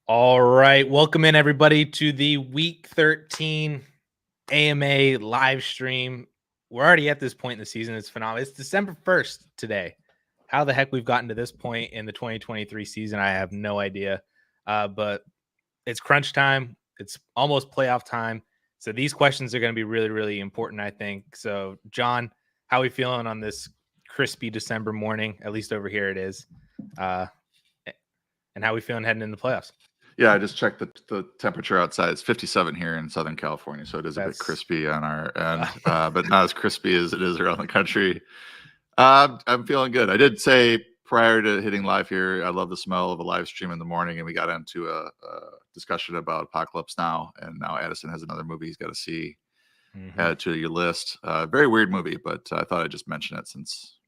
All right. Welcome in, everybody, to the Week 13 AMA live stream. We're already at this point in the season. It's phenomenal. It's December 1st today. How the heck we've gotten to this point in the 2023 season, I have no idea. But it's crunch time. It's almost playoff time. So these questions are going to be really, really important, I think. So, John, how are we feeling on this crispy December morning? At least over here it is. And how are we feeling heading into the playoffs? Yeah, I just checked the temperature outside. It's 57 here in Southern California, so it is a bit crispy on our end, but not as crispy as it is around the country. I'm feeling good. I did say prior to hitting live here, I love the smell of a live stream in the morning, and we got into a discussion about Apocalypse Now, and now Addison has another movie he's got to see. Add it to your list. Very weird movie, but I thought I'd just mention it since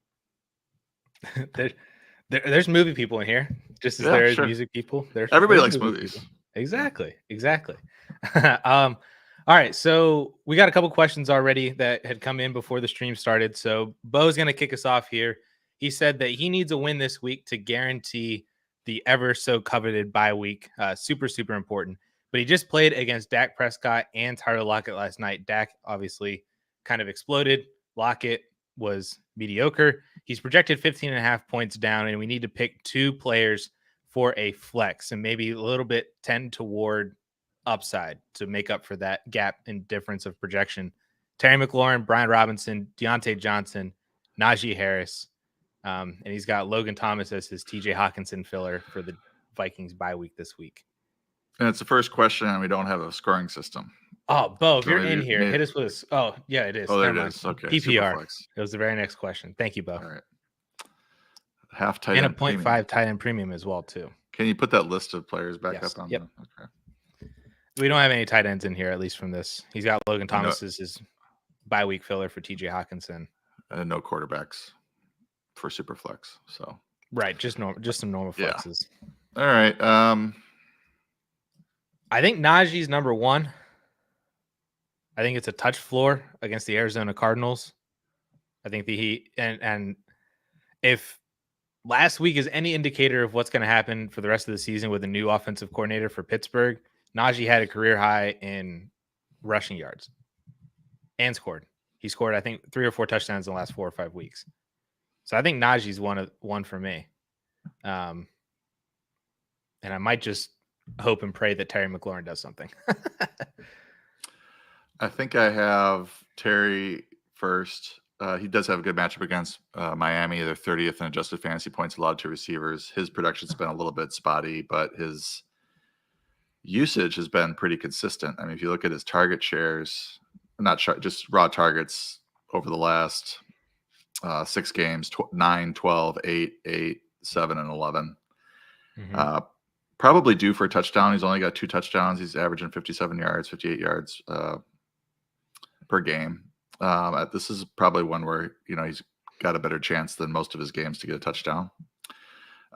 there's movie people in here, just as there is music people. Everybody likes movies. People. Exactly. All right, so we got a couple questions already that had come in before the stream started. So Bo's going to kick us off here. He said that he needs a win this week to guarantee the ever so coveted bye week. Super, super important. But he just played against Dak Prescott and Tyler Lockett last night. Dak obviously kind of exploded. Lockett was mediocre. He's projected 15.5 points down, and we need to pick two players for a flex and maybe a little bit tend toward upside to make up for that gap in difference of projection. Terry McLaurin, Brian Robinson, Deontay Johnson, Najee Harris, and he's got Logan Thomas as his TJ Hawkinson filler for the Vikings bye week this week. And it's the first question, and we don't have a scoring system. Oh, Bo, if you're in here, hit us with us. Oh, yeah, it is. Oh, there it is. Okay. PPR. It was the very next question. Thank you, Bo. All right. Half tight end. And a 0.5 tight end premium as well, too. Can you put that list of players back up on? Yep. Okay. We don't have any tight ends in here, at least from this. He's got Logan Thomas as his bye week filler for TJ Hawkinson. And no quarterbacks for super flex. So right, just some normal flexes. Yeah. All right. I think Najee's number one. I think it's a touch floor against the Arizona Cardinals. I think and if last week is any indicator of what's going to happen for the rest of the season with a new offensive coordinator for Pittsburgh, Najee had a career high in rushing yards and scored. He scored, I think, 3 or 4 touchdowns in the last 4 or 5 weeks. So I think Najee's one for me. And I might just hope and pray that Terry McLaurin does something. I think I have Terry first. He does have a good matchup against Miami. They're 30th in adjusted fantasy points allowed to receivers. His production's been a little bit spotty, but his usage has been pretty consistent. I mean, if you look at his target shares, just raw targets over the last 6 games, 9, 12, 8, 8, 7, and 11. Mm-hmm. Probably due for a touchdown. He's only got 2 touchdowns. He's averaging 57 yards, 58 yards per game. This is probably one where, he's got a better chance than most of his games to get a touchdown.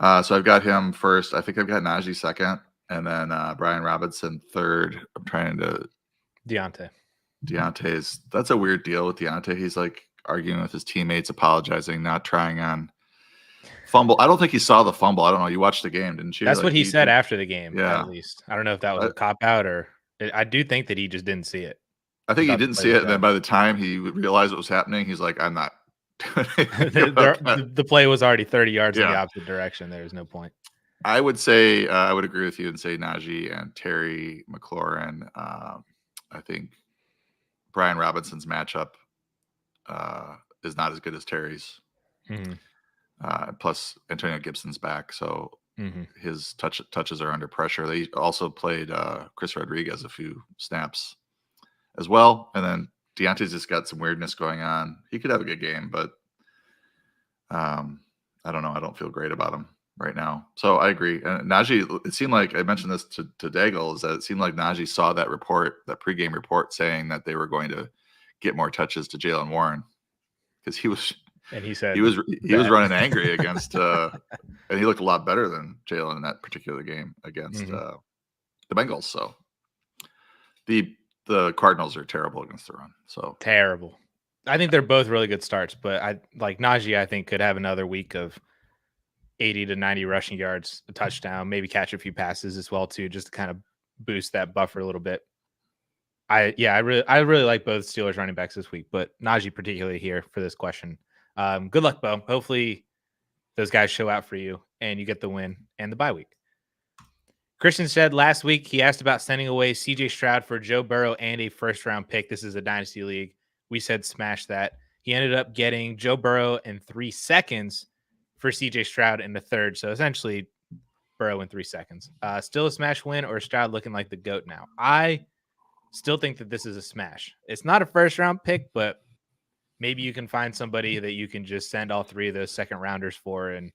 So I've got him first. I think I've got Najee second, and then Brian Robinson third. I'm trying to Deontay's. That's a weird deal with Deontay. He's like arguing with his teammates, apologizing, not trying on fumble. I don't think he saw the fumble. I don't know. You watched the game, didn't you? That's what he said after the game, at least. I don't know if that was a cop-out or – I do think that he just didn't see it. I think he didn't see it, and then by the time he realized what was happening, he's like, I'm not doing it. The play was already 30 yards in the opposite direction. There was no point. I would say I would agree with you and say Najee and Terry McLaurin. I think Brian Robinson's matchup is not as good as Terry's. Mm-hmm. Plus, Antonio Gibson's back, so his touches are under pressure. They also played Chris Rodriguez a few snaps as well, and then Deontay's just got some weirdness going on. He could have a good game, but I don't know. I don't feel great about him right now. So I agree. And Najee, it seemed like I mentioned this to Daigle, is that it seemed like Najee saw that pregame report saying that they were going to get more touches to Jaylen Warren because he was. And he said he was running angry against, and he looked a lot better than Jaylen in that particular game against the Bengals. So the Cardinals are terrible against the run. So terrible. I think they're both really good starts, but I like Najee. I think could have another week of 80 to 90 rushing yards, a touchdown, maybe catch a few passes as well too, just to kind of boost that buffer a little bit. I really like both Steelers running backs this week, but Najee particularly here for this question. Good luck, Bo. Hopefully those guys show out for you and you get the win and the bye week. Christian said last week he asked about sending away CJ Stroud for Joe Burrow and a first-round pick. This is a dynasty league. We said smash that. He ended up getting Joe Burrow in 3 seconds for CJ Stroud in the third. So essentially Burrow in 3 seconds. Still a smash win, or Stroud looking like the GOAT now? I still think that this is a smash. It's not a first-round pick, but maybe you can find somebody that you can just send all 3 of those second-rounders for and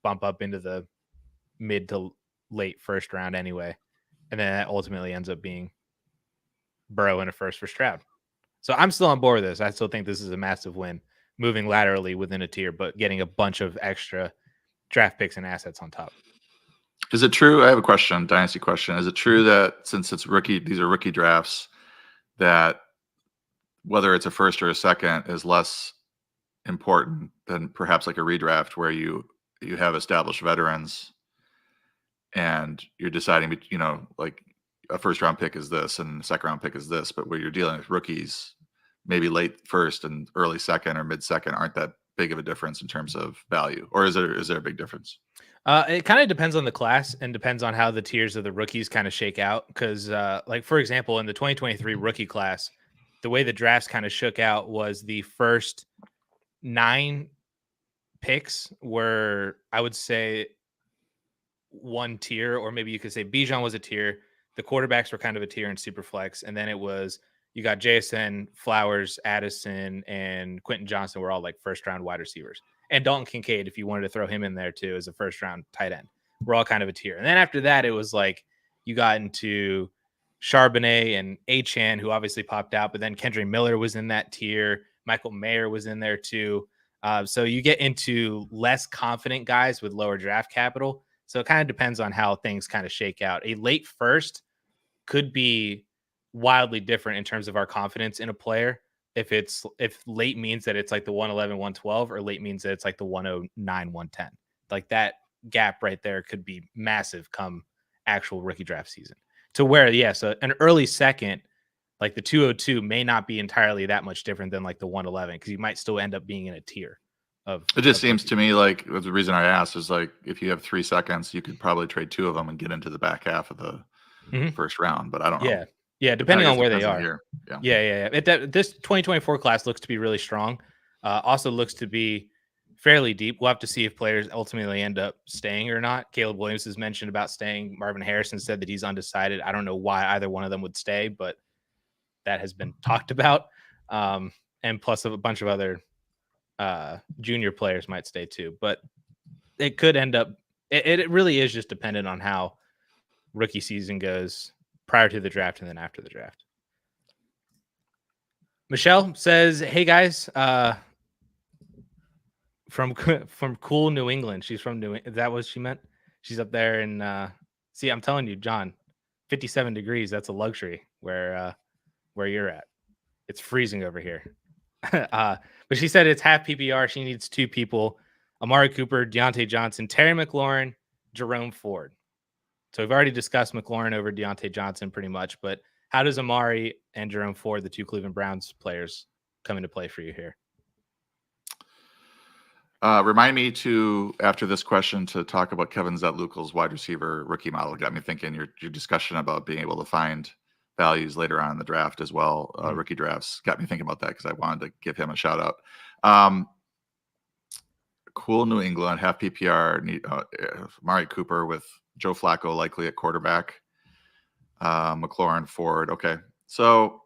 bump up into the mid to late first round anyway. And then that ultimately ends up being Burrow in a first for Stroud. So I'm still on board with this. I still think this is a massive win, moving laterally within a tier, but getting a bunch of extra draft picks and assets on top. Is it true? I have a question, dynasty question. Is it true that since it's these are rookie drafts, that whether it's a first or a second is less important than perhaps like a redraft where you have established veterans and you're deciding, like a first round pick is this and a second round pick is this, but where you're dealing with rookies, maybe late first and early second or mid second aren't that big of a difference in terms of value, or is there a big difference? It kind of depends on the class and depends on how the tiers of the rookies kind of shake out. Because, like, for example, in the 2023 rookie class, the way the drafts kind of shook out was the first 9 picks were, I would say, one tier, or maybe you could say Bijan was a tier. The quarterbacks were kind of a tier in Superflex. And then it was, you got JSN, Flowers, Addison, and Quentin Johnson were all like first round wide receivers. And Dalton Kincaid, if you wanted to throw him in there too, as a first round tight end, we're all kind of a tier. And then after that, it was like you got into Charbonnet and Achane, who obviously popped out, but then Kendra Miller was in that tier. Michael Mayer was in there too. So you get into less confident guys with lower draft capital. So it kind of depends on how things kind of shake out. A late first could be wildly different in terms of our confidence in a player. If late means that it's like the 111, 112, or late means that it's like the 109, 110. Like that gap right there could be massive come actual rookie draft season. To where, so an early second, like the 202 may not be entirely that much different than like the 111, because you might still end up being in a tier. It just seems to me like the reason I asked is like if you have 3 seconds, you could probably trade 2 of them and get into the back half of the first round. But I don't know. Yeah, depending on where they are. Here. Yeah. This 2024 class looks to be really strong. Also looks to be fairly deep. We'll have to see if players ultimately end up staying or not. Caleb Williams has mentioned about staying. Marvin Harrison said that he's undecided. I don't know why either one of them would stay, but that has been talked about. And plus a bunch of other junior players might stay too. But it could end up, it really is just dependent on how rookie season goes prior to the draft and then after the draft. Michelle says, hey guys, from cool New England. She's from Is that what she meant? She's up there and see, I'm telling you, John, 57 degrees. That's a luxury where you're at. It's freezing over here. But she said it's half PPR. She needs 2 people: Amari Cooper, Deontay Johnson, Terry McLaurin, Jerome Ford. So we've already discussed McLaurin over Deontay Johnson pretty much, but how does Amari and Jerome Ford, the 2 Cleveland Browns players, come into play for you here? Remind me to, after this question, to talk about Kevin Zetlukel's wide receiver rookie model. Got me thinking your discussion about being able to find values later on in the draft as well. Rookie drafts got me thinking about that because I wanted to give him a shout out. Cool New England, half PPR, Amari Cooper with Joe Flacco likely at quarterback, McLaurin, Ford. Okay, so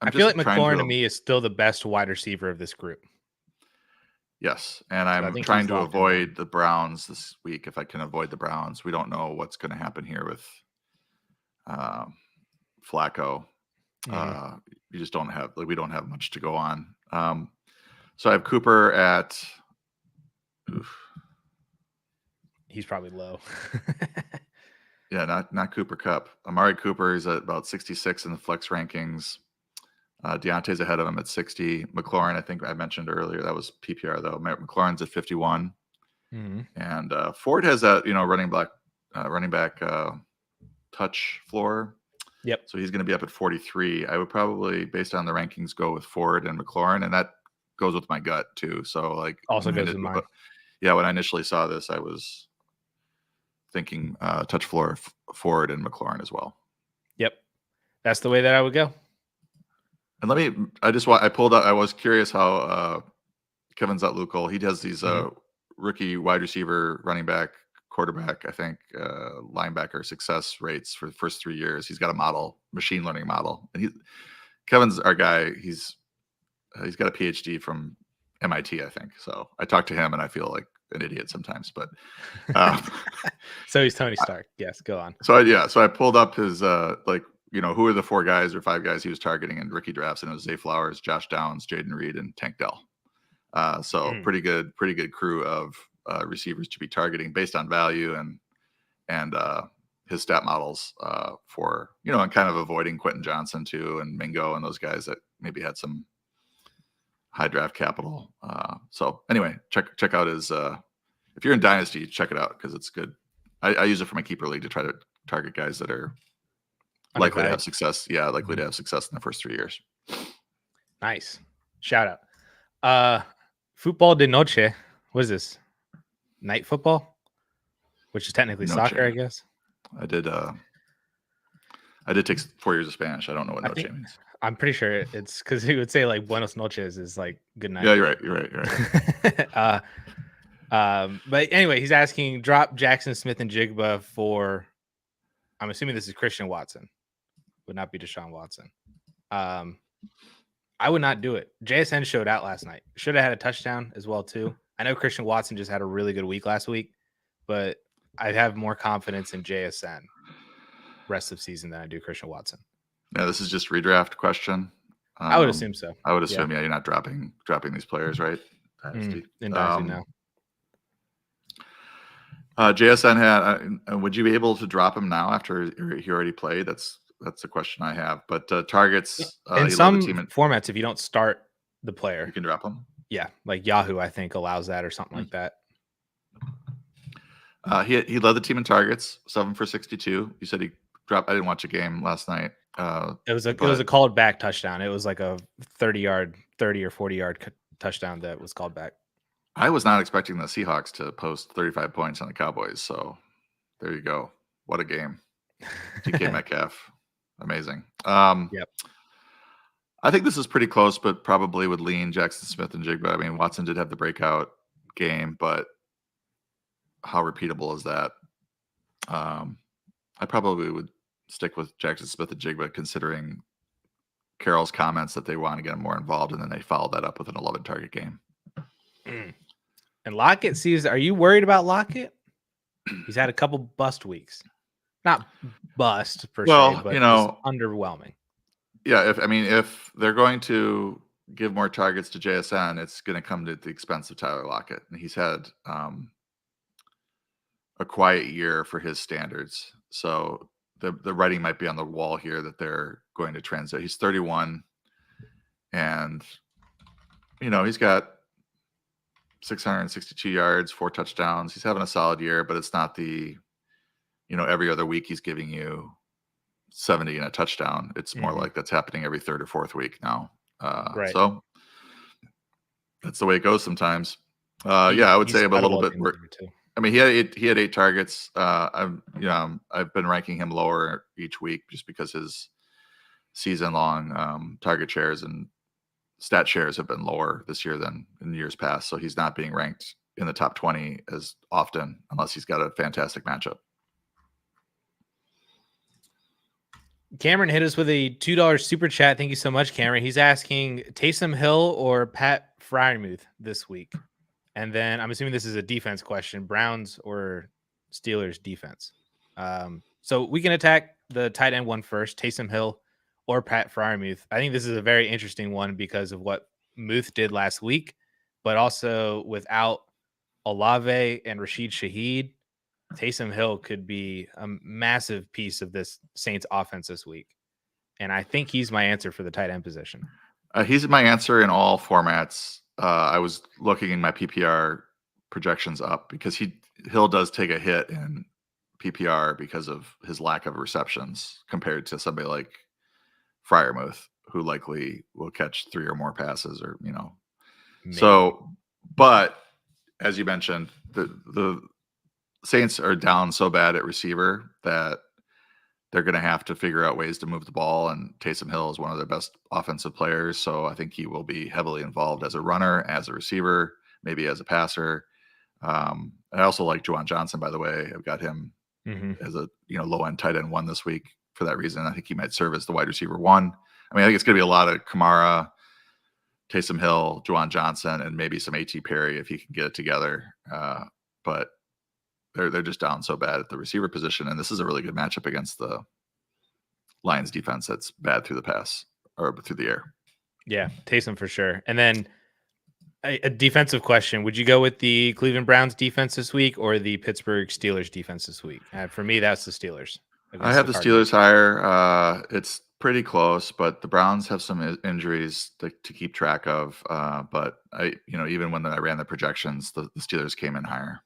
I feel like McLaurin to me is still the best wide receiver of this group. Yes, and I'm trying to avoid the Browns this week if I can avoid the Browns. We don't know what's going to happen here with Flacco. You just don't have we don't have much to go on. So I have Cooper at. He's probably low. Yeah, not Cooper Kupp. Amari Cooper is at about 66 in the flex rankings. Deontay's ahead of him at 60. McLaurin, I think I mentioned earlier, that was PPR though. McLaurin's at 51. And Ford has that, running back touch floor. Yep. So he's going to be up at 43. I would probably, based on the rankings, go with Ford and McLaurin, and that goes with my gut too. So like also goes with mine. Yeah, when I initially saw this, I was thinking touch floor Ford and McLaurin as well. Yep, that's the way that I would go. And I pulled out. I was curious how Kevin Zutlukel, he does these rookie wide receiver, running back, quarterback, I think, linebacker success rates for the first 3 years. He's got a model, machine learning model, and Kevin's our guy. He's got a PhD from MIT, I think. So I talked to him, and I feel like an idiot sometimes, but so he's Tony Stark. Yes, go on. So I pulled up his who are the 4 guys or 5 guys he was targeting in rookie drafts, and it was Zay Flowers, Josh Downs, Jaden Reed, and Tank Dell. Pretty good crew of receivers to be targeting based on value and his stat models for and kind of avoiding Quentin Johnson too, and Mingo and those guys that maybe had some high draft capital. So anyway, check out his. If you're in Dynasty, check it out because it's good. I use it for my keeper league to try to target guys that are likely to have success. Yeah, likely to have success in the first 3 years. Nice. Shout out. Football de noche. What is this? Night football? Which is technically soccer, I guess. I did take 4 years of Spanish. I don't know what noche means. I'm pretty sure it's because he would say like Buenos noches is like good night. Yeah, you're right. But anyway, he's asking drop Jackson Smith and Jigba for, I'm assuming this is Christian Watson. Would not be Deshaun Watson. I would not do it. JSN showed out last night. Should have had a touchdown as well too. I know Christian Watson just had a really good week last week, but I have more confidence in JSN rest of season than I do Christian Watson. Yeah, this is just redraft question. I would assume so. I would assume, you're not dropping these players, right? In Dynasty, no. JSN had. Would you be able to drop him now after he already played? That's the question I have. But targets in some formats, if you don't start the player, you can drop him. Yeah, like Yahoo, I think allows that or something like that. He led the team in targets, 7 for 62. You said he dropped. I didn't watch a game last night. It was a called back touchdown. It was like a 30 or 40 yard touchdown that was called back. I was not expecting the Seahawks to post 35 points on the Cowboys. So there you go. What a game. DK Metcalf. Amazing. Yep. I think this is pretty close, but probably would lean Jackson Smith and Jigba. I mean, Watson did have the breakout game, but how repeatable is that? I probably would stick with Jackson Smith and Jigba, considering Carroll's comments that they want to get him more involved, and then they followed that up with an 11 target game. And Lockett sees. Are you worried about Lockett? He's had a couple bust weeks. Not bust per se, but underwhelming. Yeah, if they're going to give more targets to JSN, it's going to come to the expense of Tyler Lockett, and he's had a quiet year for his standards. So the writing might be on the wall here that they're going to transit. He's 31, and he's got 662 yards, 4 touchdowns. He's having a solid year, but it's not the every other week he's giving you 70 and a touchdown. It's more like that's happening every 3rd or 4th week now. Right. So that's the way it goes sometimes. I would say a little bit. I mean, he had 8 targets. I've been ranking him lower each week just because his season-long target shares and stat shares have been lower this year than in years past. So he's not being ranked in the top 20 as often unless he's got a fantastic matchup. Cameron hit us with a $2 super chat. Thank you so much, Cameron. He's asking Taysom Hill or Pat Freiermuth this week. And then I'm assuming this is a defense question, Browns or Steelers defense. So we can attack the tight end one first, Taysom Hill or Pat Freiermuth. I think this is a very interesting one because of what Muth did last week, but also without Olave and Rashid Shaheed, Taysom Hill could be a massive piece of this Saints offense this week. And I think he's my answer for the tight end position. He's my answer in all formats. I was looking in my PPR projections up because Hill does take a hit in PPR because of his lack of receptions compared to somebody like Freiermuth, who likely will catch 3 or more passes, or Maybe. So, but as you mentioned, the Saints are down so bad at receiver that they're going to have to figure out ways to move the ball, and Taysom Hill is one of their best offensive players, so I think he will be heavily involved as a runner, as a receiver, maybe as a passer. I also like Juwan Johnson, by the way. I've got him as a low end tight end 1 this week for that reason. I think he might serve as the wide receiver 1. I mean, I think it's going to be a lot of Kamara, Taysom Hill, Juwan Johnson, and maybe some A.T. Perry if he can get it together. But they're just down so bad at the receiver position, and this is a really good matchup against the Lions defense that's bad through the pass or through the air. Yeah, Taysom for sure. And then a defensive question: would you go with the Cleveland Browns defense this week or the Pittsburgh Steelers defense this week? For me, that's the Steelers. I have the Steelers higher. It's pretty close, but the Browns have some injuries to keep track of. But even when I ran the projections, the Steelers came in higher.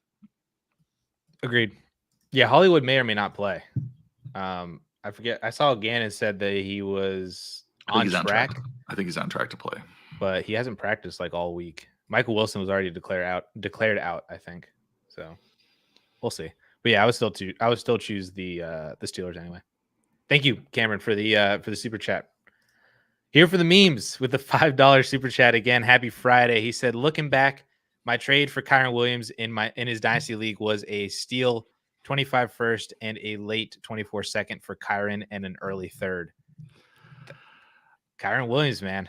Agreed. Yeah, Hollywood may or may not play. I forget. I saw Gannon said that he was on track. I think he's on track to play, but he hasn't practiced like all week. Michael Wilson was already declared out, I think. So we'll see. But yeah, I would still choose the Steelers anyway. Thank you, Cameron, for the super chat. Here for the memes with the $5 super chat again. Happy Friday. He said, looking back, my trade for Kyren Williams in his Dynasty League was a steal 25 first and a late 24 second for Kyren and an early third. Kyren Williams, man.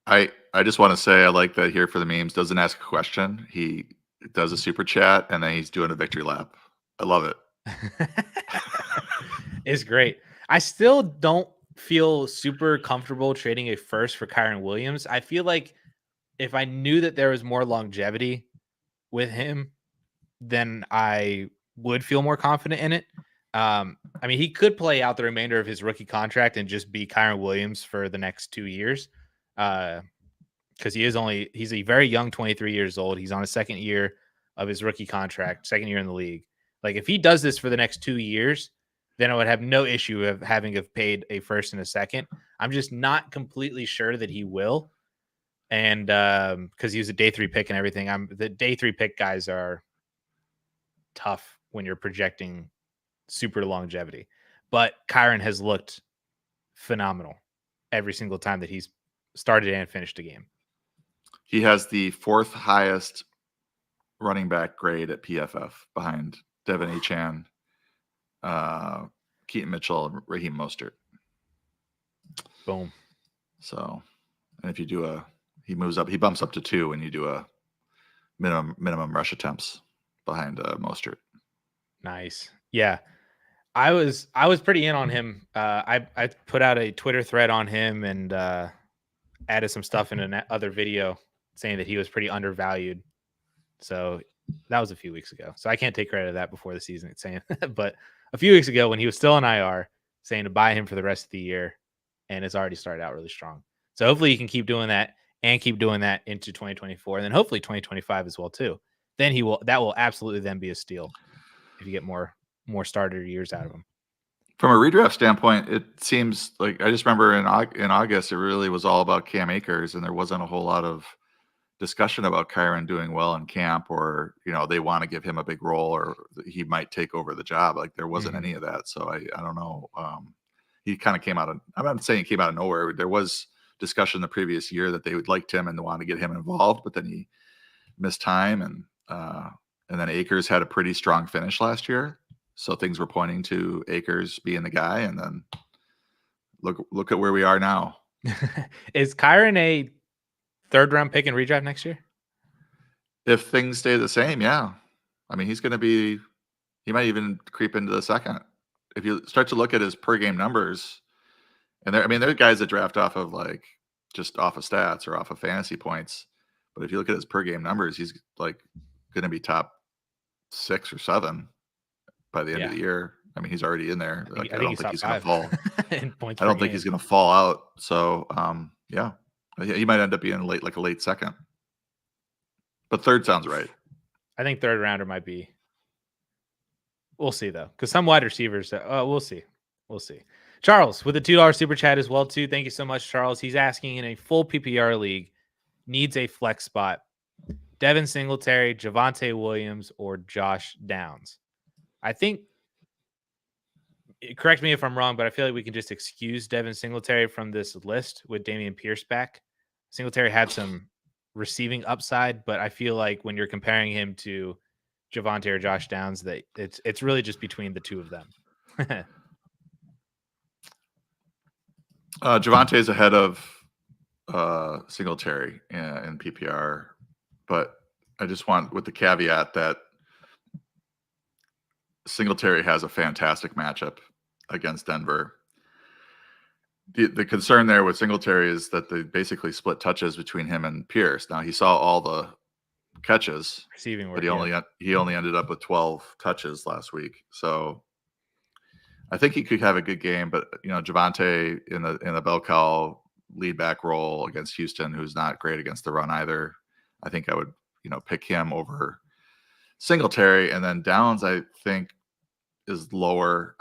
I just want to say I like that Here for the Memes doesn't ask a question. He does a super chat and then he's doing a victory lap. I love it. It's great. I still don't feel super comfortable trading a first for Kyren Williams. I feel like if I knew that there was more longevity with him, then I would feel more confident in it. I mean, he could play out the remainder of his rookie contract and just be Kyren Williams for the next 2 years. Because he's a very young 23 years old. He's on his second year of his rookie contract, second year in the league. Like if he does this for the next 2 years, then I would have no issue of having paid a first and a second. I'm just not completely sure that he will. And because he was a day 3 pick and everything, the day 3 pick guys are tough when you're projecting super longevity. But Kyren has looked phenomenal every single time that he's started and finished a game. He has the 4th highest running back grade at PFF behind Devin Achane, Keaton Mitchell, and Raheem Mostert. Boom. So, and if you do he bumps up to 2 when you do a minimum rush attempts behind Mostert. Nice. Yeah. I was pretty in on him. I put out a Twitter thread on him and added some stuff in another video saying that he was pretty undervalued. So that was a few weeks ago. So I can't take credit of that before the season saying but a few weeks ago when he was still in IR saying to buy him for the rest of the year, and it's already started out really strong. So hopefully you can keep doing that and keep doing that into 2024 and then hopefully 2025 as well too. Then that will absolutely then be a steal if you get more starter years out of him. From a redraft standpoint, it seems like I just remember in August, it really was all about Cam Akers, and there wasn't a whole lot of discussion about Kyren doing well in camp, or they want to give him a big role, or he might take over the job. Like there wasn't any of that, so I don't know. He kind of came out of. I'm not saying he came out of nowhere. There was discussion the previous year that they would liked him and want to get him involved, but then he missed time, and then Akers had a pretty strong finish last year. So things were pointing to Akers being the guy, and then look at where we are now. Is Kyren a 3rd round pick in redraft next year? If things stay the same, yeah. I mean, he might even creep into the 2nd. If you start to look at his per game numbers, and there are guys that draft off of just off of stats or off of fantasy points. But if you look at his per game numbers, he's going to be top 6 or 7 by the end of the year. I mean, he's already in there. I don't think he's going to fall. I don't think he's going to fall out. So, yeah, he might end up being like a late 2nd. But third sounds right. I think third rounder might be. We'll see though, because some wide receivers. We'll see. We'll see. Charles with a $2 super chat as well too. Thank you so much, Charles. He's asking in a full PPR league, needs a flex spot. Devin Singletary, Javonte Williams, or Josh Downs. I think. Correct me if I'm wrong, but I feel like we can just excuse Devin Singletary from this list with Dameon Pierce back. Singletary had some receiving upside, but I feel like when you're comparing him to Javonte or Josh Downs, that it's really just between the two of them. Javonte is ahead of Singletary in PPR, but I just want with the caveat that Singletary has a fantastic matchup against Denver. The concern there with Singletary is that they basically split touches between him and Pierce. Now he saw all the catches, Receiving work, but he only ended up with 12 touches last week. So I think he could have a good game, but Javonte in the bell cow lead back role against Houston, who's not great against the run either. I think I would pick him over Singletary, and then Downs I think is lower.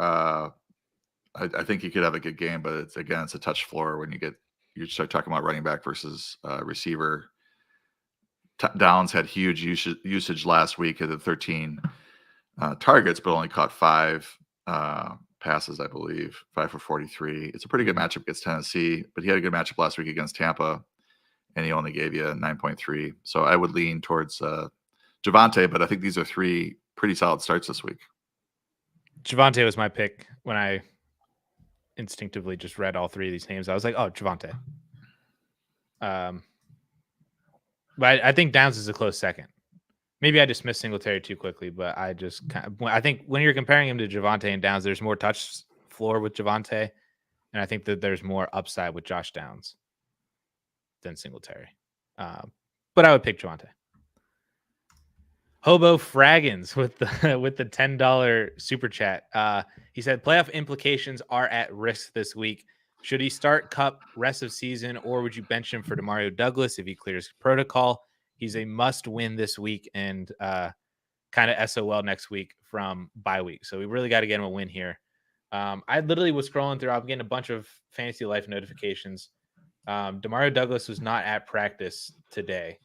I think he could have a good game, but it's a touch floor when you start talking about running back versus receiver. Downs had huge usage last week at 13 targets, but only caught 5 passes, I believe, 5 for 43. It's a pretty good matchup against Tennessee, but he had a good matchup last week against Tampa, and he only gave you 9.3. So I would lean towards Javonte, but I think these are 3 pretty solid starts this week. Javonte was my pick when I instinctively just read all 3 of these names. I was like, oh, Javonte. But I think Downs is a close second. Maybe I dismissed Singletary too quickly, but I think when you're comparing him to Javonte and Downs, there's more touch floor with Javonte, and I think that there's more upside with Josh Downs than Singletary. But I would pick Javonte. Hobo Fraggins with the $10 super chat. He said playoff implications are at risk this week. Should he start Kupp rest of season, or would you bench him for Demario Douglas if he clears protocol? He's a must win this week and kind of SOL next week from bye week. So we really got to get him a win here. I literally was scrolling through. I'm getting a bunch of Fantasy Life notifications. Demario Douglas was not at practice today.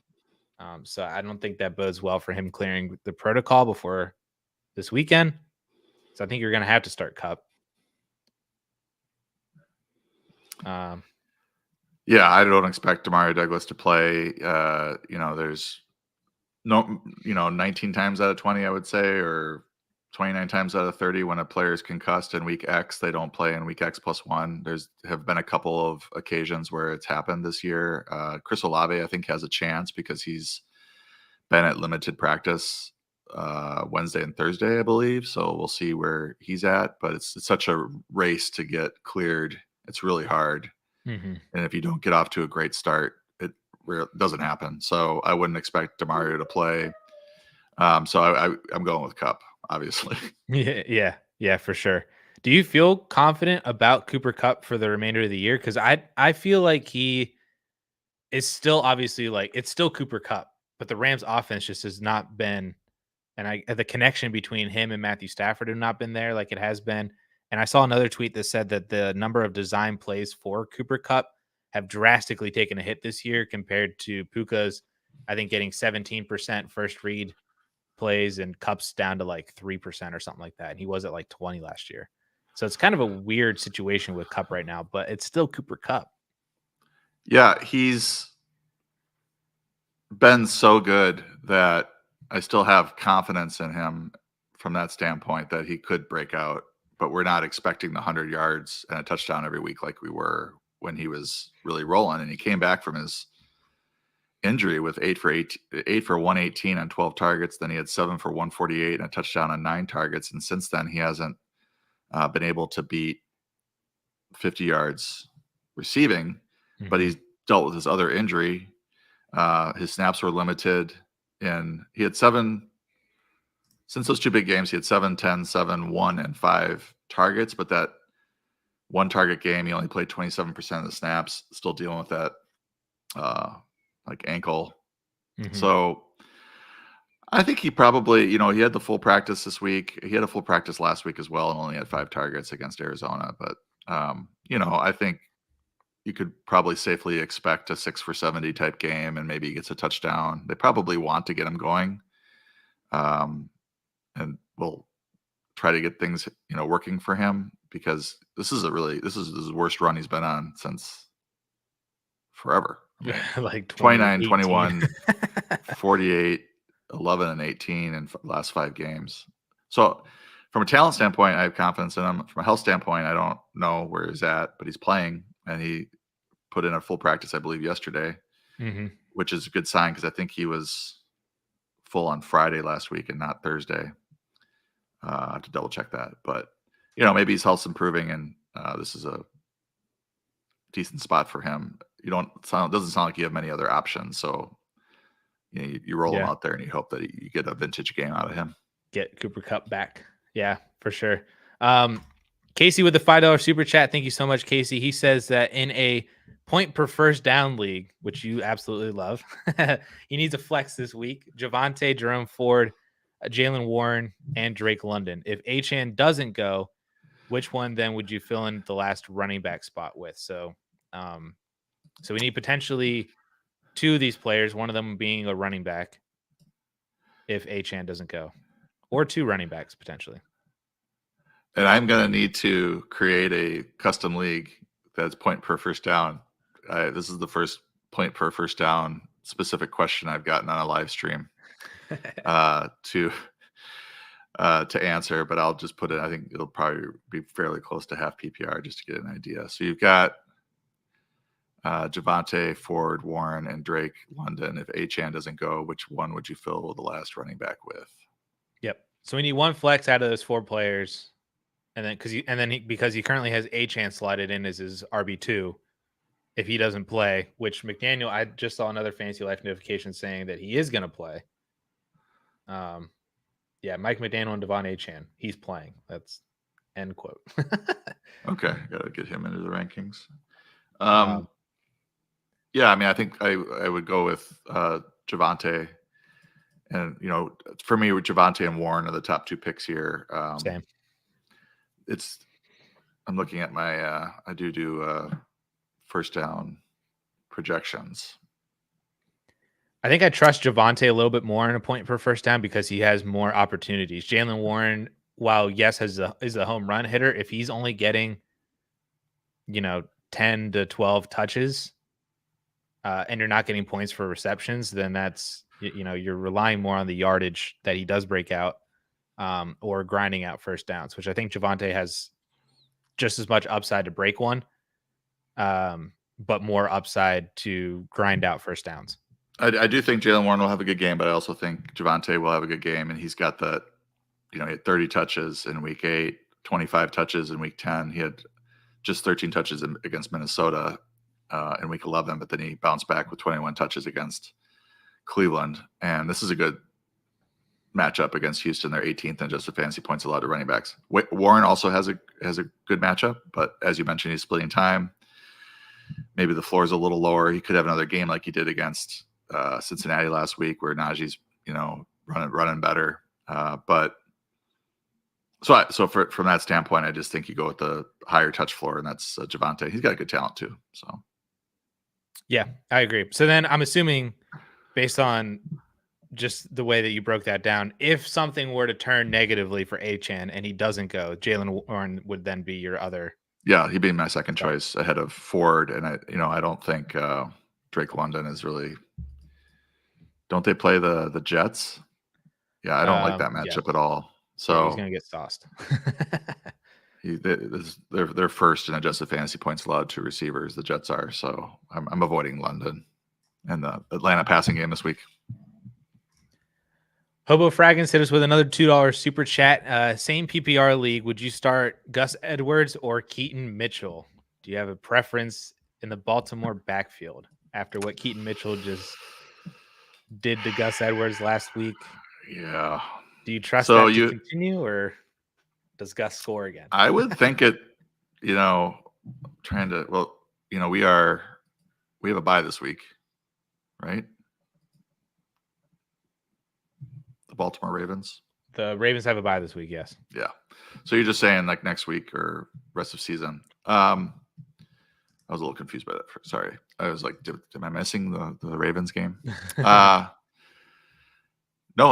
So I don't think that bodes well for him clearing the protocol before this weekend. So I think you're going to have to start Kupp. Yeah, I don't expect Demario Douglas to play. There's 19 times out of 20, I would say, or 29 times out of 30 when a player is concussed in week X, they don't play in week X plus 1. There's have been a couple of occasions where it's happened this year. Chris Olave, I think, has a chance because he's been at limited practice Wednesday and Thursday, I believe. So we'll see where he's at. But it's such a race to get cleared. It's really hard. Mm-hmm. And if you don't get off to a great start, it doesn't happen. So I wouldn't expect Demario to play. So I'm going with Kupp, obviously. Yeah, for sure. Do you feel confident about Cooper Kupp for the remainder of the year? Because I feel like he is still obviously it's still Cooper Kupp, but the Rams offense just has not been, and the connection between him and Matthew Stafford have not been there like it has been. And I saw another tweet that said that the number of design plays for Cooper Kupp have drastically taken a hit this year compared to Puka's, I think, getting 17% first read plays and Kupp's down to 3% or something like that. And he was at 20 last year. So it's kind of a weird situation with Kupp right now, but it's still Cooper Kupp. Yeah, he's been so good that I still have confidence in him from that standpoint that he could break out, but we're not expecting the 100 yards and a touchdown every week like we were when he was really rolling. And he came back from his injury with 8 for 118 on 12 targets. Then he had 7 for 148 and a touchdown on 9 targets. And since then, he hasn't been able to beat 50 yards receiving, but he's dealt with his other injury. His snaps were limited, and he had 7 since those 2 big games. He had 7, 10, 7, 1, and 5 targets, but that 1 target game, he only played 27% of the snaps, still dealing with that ankle. So I think he probably, he had the full practice this week. He had a full practice last week as well and only had 5 targets against Arizona. But, I think you could probably safely expect a 6 for 70 type game and maybe he gets a touchdown. They probably want to get him going. And we'll try to get things, working for him because this is his worst run he's been on since forever. I mean, Like 29, 2018. 21, 48, 11, and 18 in last 5 games. So from a talent standpoint, I have confidence in him. From a health standpoint, I don't know where he's at, but he's playing and he put in a full practice, I believe, yesterday, which is a good sign because I think he was full on Friday last week and not Thursday. I have to double check that, but maybe his health's improving and this is a decent spot for him. Doesn't sound like you have many other options, so you roll him out there and you hope that you get a vintage game out of him. Get Cooper Kupp back, yeah, for sure. Casey with the $5 super chat. Thank you so much, Casey. He says that in a point per first down league, which you absolutely love, he needs a flex this week. Javonte, Jerome Ford, Jalen Warren, and Drake London. If Achane doesn't go, which one then would you fill in the last running back spot with? So we need potentially 2 of these players, one of them being a running back if Achane doesn't go, or 2 running backs potentially. And I'm going to need to create a custom league that's point per first down. This is the first point per first down specific question I've gotten on a live stream to answer, but I'll just put it. I think it'll probably be fairly close to half PPR just to get an idea. So you've got Javonte, Ford, Warren, and Drake London. If Achane doesn't go, which one would you fill the last running back with? Yep. So we need 1 flex out of those 4 players, and then because he currently has Achane slotted in as his RB2. If he doesn't play, which McDaniel, I just saw another Fantasy Life notification saying that he is going to play. Mike McDaniel and Devon Achane, he's playing. That's end quote. Okay, gotta get him into the rankings. I think I would go with Javonte, and for me, Javonte and Warren are the top 2 picks here. Same. I'm looking at my I do first down projections. I think I trust Javonte a little bit more in a point per first down because he has more opportunities. Jalen Warren, while yes, is a home run hitter, if he's only getting 10 to 12 touches, and you're not getting points for receptions, then that's you're relying more on the yardage that he does break out, or grinding out first downs, which I think Javonte has just as much upside to break one, but more upside to grind out first downs. I do think Jalen Warren will have a good game, but I also think Javonte will have a good game, and he's got that. He had 30 touches in week 8, 25 touches in week 10. He had just 13 touches against Minnesota in week 11, but then he bounced back with 21 touches against Cleveland. And this is a good matchup against Houston. They're 18th in adjusted fantasy points allowed to running backs. Warren also has a good matchup, but as you mentioned, he's splitting time. Maybe the floor is a little lower. He could have another game like he did against Cincinnati last week, where Najee's running better. But so from that standpoint, I just think you go with the higher touch floor, and that's Javonte. He's got a good talent too. So yeah, I agree. So then I'm assuming, based on just the way that you broke that down, if something were to turn negatively for Achane and he doesn't go, Jalen Warren would then be your other. Yeah, he'd be my second choice ahead of Ford, and I don't think Drake London is really. Don't they play the Jets? Yeah, I don't like that matchup at all. So he's gonna get sauced. They're first in adjusted fantasy points allowed to receivers. The Jets are, so I'm avoiding London and the Atlanta passing game this week. Hobo Fraggins hit us with another $2 super chat. Same PPR league. Would you start Gus Edwards or Keaton Mitchell? Do you have a preference in the Baltimore backfield after what Keaton Mitchell just did to Gus Edwards last week? Yeah. Do you trust that to continue, or does Gus score again? I would think it, we have a bye this week, right? The Baltimore Ravens. The Ravens have a bye this week, yes. Yeah. So you're just saying like next week or rest of season. I was a little confused by that. Sorry. I was like, am I missing the Ravens game? No,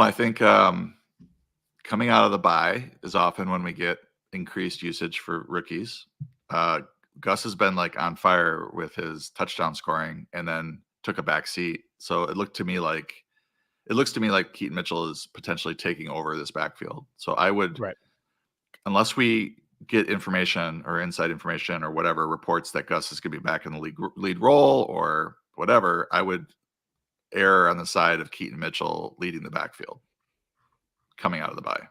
I think coming out of the bye is often when we get increased usage for rookies. Gus has been like on fire with his touchdown scoring and then took a back seat. So it looks to me like Keaton Mitchell is potentially taking over this backfield. So I would, right, unless we get information or inside information or whatever reports that Gus is going to be back in the lead role or whatever, I would err on the side of Keaton Mitchell leading the backfield coming out of the bye.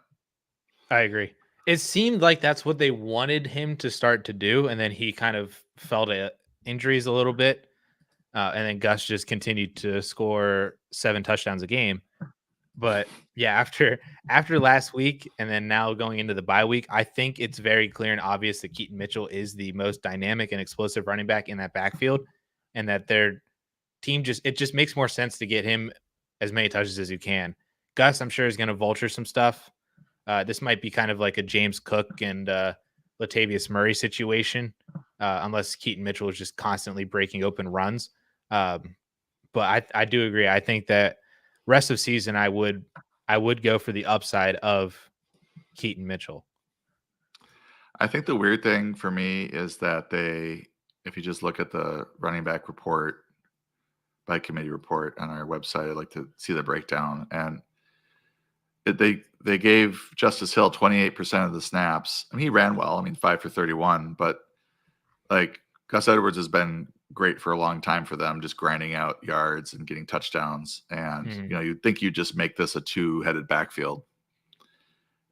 I agree. It seemed like that's what they wanted him to start to do, and then he kind of fell to injuries a little bit, and then Gus just continued to score 7 touchdowns a game. But yeah, after last week and then now going into the bye week, I think it's very clear and obvious that Keaton Mitchell is the most dynamic and explosive running back in that backfield, and that their team just makes more sense to get him as many touches as you can. Gus, I'm sure, is going to vulture some stuff. This might be kind of like a James Cook and Latavius Murray situation, unless Keaton Mitchell is just constantly breaking open runs. But I do agree. I think that rest of season, I would go for the upside of Keaton Mitchell. I think the weird thing for me is that if you just look at the running back report by committee report on our website, I'd like to see the breakdown. And they gave Justice Hill 28% of the snaps. I mean, he ran well. I mean, 5 for 31, but like Gus Edwards has been great for a long time for them, just grinding out yards and getting touchdowns. And, you'd think you'd just make this a 2-headed backfield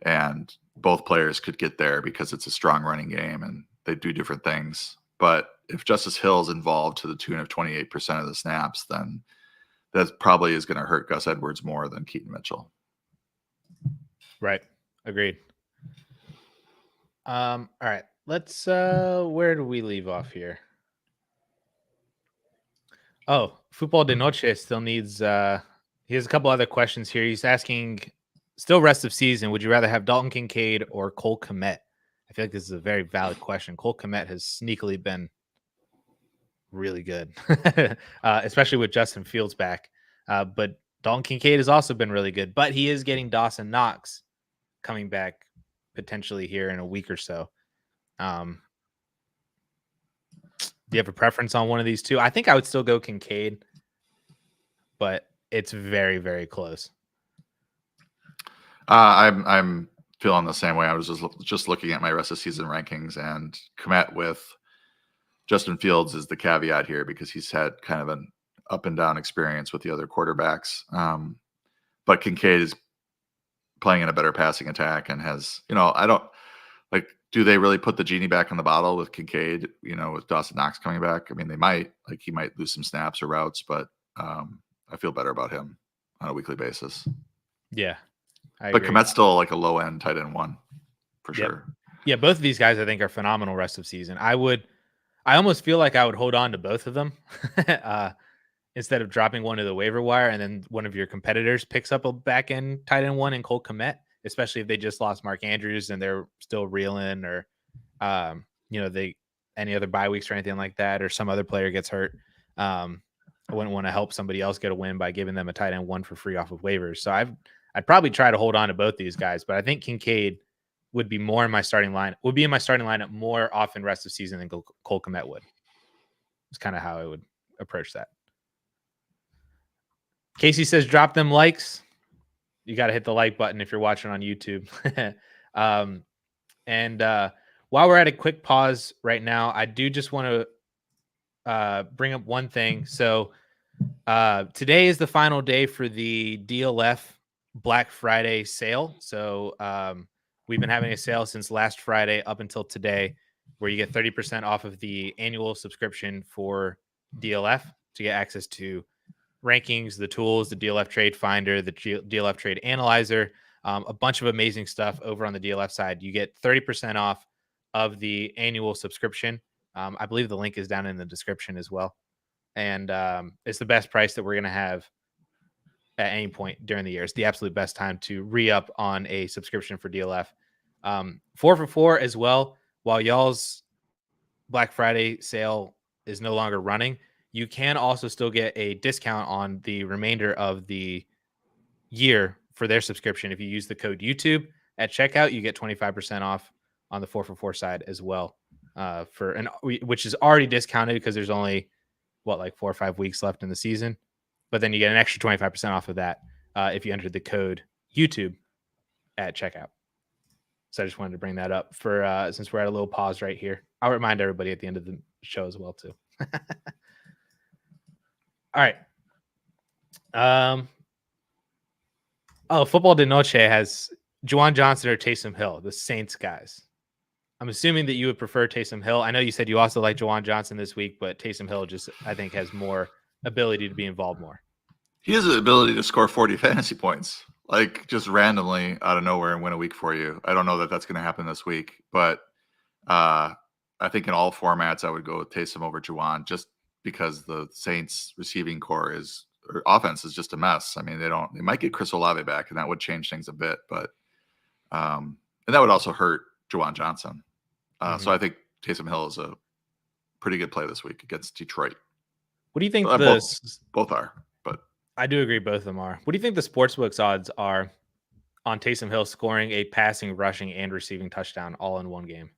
and both players could get there because it's a strong running game and they do different things. But if Justice Hill is involved to the tune of 28% of the snaps, then that probably is going to hurt Gus Edwards more than Keaton Mitchell. Right. Agreed. All right. Let's where do we leave off here? Oh, Football de Noche still needs he has a couple other questions here. He's asking, still rest of season, would you rather have Dalton Kincaid or Cole Kmet? I feel like this is a very valid question. Cole Kmet has sneakily been really good, especially with Justin Fields back. But Dalton Kincaid has also been really good, but he is getting Dawson Knox coming back potentially here in a week or so. Do you have a preference on one of these two? I think I would still go Kincaid, but it's very, very close. I'm feeling the same way. I was just looking at my rest of season rankings, and Kmet with Justin Fields is the caveat here because he's had kind of an up and down experience with the other quarterbacks. But Kincaid is playing in a better passing attack and has, I don't like, do they really put the genie back in the bottle with Kincaid, with Dawson Knox coming back? I mean, they might, like, he might lose some snaps or routes, but I feel better about him on a weekly basis. Yeah. But Kmet's still like a low end tight end 1 for sure. Yeah. Both of these guys I think are phenomenal rest of season. I almost feel like I would hold on to both of them instead of dropping one to the waiver wire and then one of your competitors picks up a back end tight end 1 and Cole Kmet, especially if they just lost Mark Andrews and they're still reeling, or any other bye weeks or anything like that, or some other player gets hurt. I wouldn't want to help somebody else get a win by giving them a tight end 1 for free off of waivers. So I'd probably try to hold on to both these guys, but I think Kincaid would be more in my starting line. Would be in my starting lineup more often rest of season than Cole Kmet would. It's kind of how I would approach that. Casey says, drop them likes. You got to hit the like button if you're watching on YouTube. And while we're at a quick pause right now, I do just want to bring up one thing. So today is the final day for the DLF Black Friday sale. So we've been having a sale since last Friday up until today, where you get 30% off of the annual subscription for DLF to get access to rankings, the tools, the DLF Trade Finder, the DLF Trade Analyzer, a bunch of amazing stuff over on the DLF side. You get 30% off of the annual subscription. I believe the link is down in the description as well. And it's the best price that we're going to have at any point during the year. It's the absolute best time to re-up on a subscription for DLF. 4 for 4 as well. While y'all's Black Friday sale is no longer running, you can also still get a discount on the remainder of the year for their subscription. If you use the code YouTube at checkout, you get 25% off on the 4 for 4 side as well, which is already discounted because there's only like 4 or 5 weeks left in the season. But then you get an extra 25% off of that if you enter the code YouTube at checkout. So I just wanted to bring that up for since we're at a little pause right here. I'll remind everybody at the end of the show as well too. All right. Football de Noche has Juwan Johnson or Taysom Hill, the Saints guys. I'm assuming that you would prefer Taysom Hill. I know you said you also like Juwan Johnson this week, but Taysom Hill just, I think, has more ability to be involved more. He has the ability to score 40 fantasy points, like just randomly out of nowhere and win a week for you. I don't know that that's going to happen this week, but I think in all formats, I would go with Taysom over Juwan just because the Saints receiving core or offense is just a mess. I mean, they might get Chris Olave back and that would change things a bit, but and that would also hurt Juwan Johnson. So I think Taysom Hill is a pretty good play this week against Detroit. What do you think? Both are, but I do agree both of them are. What do you think the sportsbooks odds are on Taysom Hill scoring a passing, rushing, and receiving touchdown all in one game?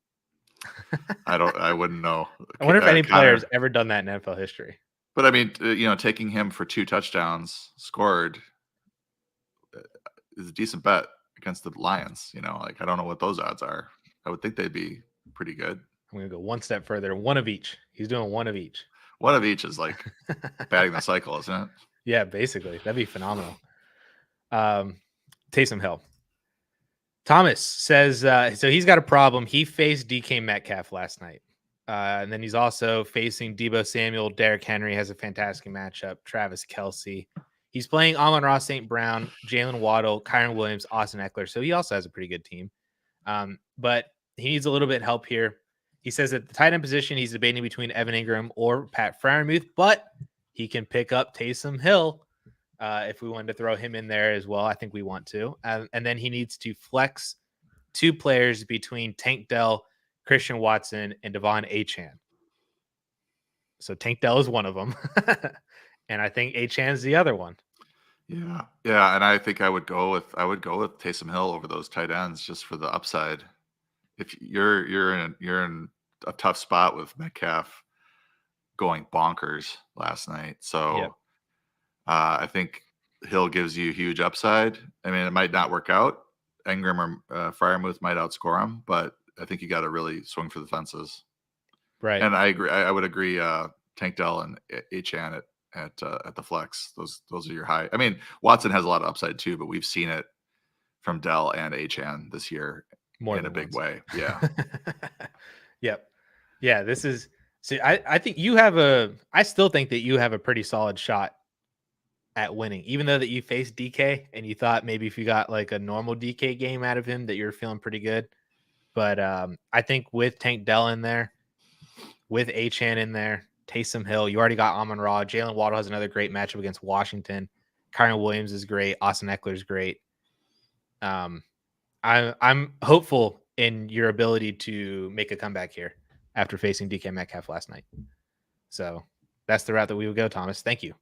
I wouldn't know. I wonder if any player has ever done that in NFL history. But I mean, taking him for 2 touchdowns scored is a decent bet against the Lions. I don't know what those odds are. I would think they'd be pretty good. I'm going to go one step further. One of each. He's doing one of each. One of each is like batting the cycle, isn't it? Yeah, basically. That'd be phenomenal. Taysom Hill. Thomas says, so he's got a problem. He faced DK Metcalf last night. And then he's also facing Deebo Samuel. Derrick Henry has a fantastic matchup. Travis Kelce. He's playing Amon-Ra St. Brown, Jalen Waddle, Kyren Williams, Austin Eckler. So he also has a pretty good team. But he needs a little bit of help here. He says at the tight end position, he's debating between Evan Ingram or Pat Freiermuth, but he can pick up Taysom Hill if we wanted to throw him in there as well. I think we want to. And then he needs to flex 2 players between Tank Dell, Christian Watson, and Devon Achane. So Tank Dell is one of them. And I think Achan's the other one. Yeah. Yeah. And I think I would go with Taysom Hill over those tight ends just for the upside. If you're in a tough spot with Metcalf going bonkers last night. So yep. I think Hill gives you huge upside. I mean, it might not work out. Ingram or Freiermuth might outscore him, but I think you got to really swing for the fences. Right. And I agree. I would agree. Tank Dell and Achane at the flex. Those are your high. I mean, Watson has a lot of upside too, but we've seen it from Dell and Achane this year in a big way. Yeah. Yep. Yeah. This is. See, I think I still think that you have a pretty solid shot at winning, even though that you faced DK and you thought maybe if you got like a normal DK game out of him that you're feeling pretty good. But I think with Tank Dell in there, with Achane in there, Taysom Hill, you already got Amon-Ra. Jalen Waddle has another great matchup against Washington. Kyren Williams is great. Austin Eckler is great. I'm hopeful in your ability to make a comeback here after facing DK Metcalf last night. So that's the route that we would go, Thomas. Thank you.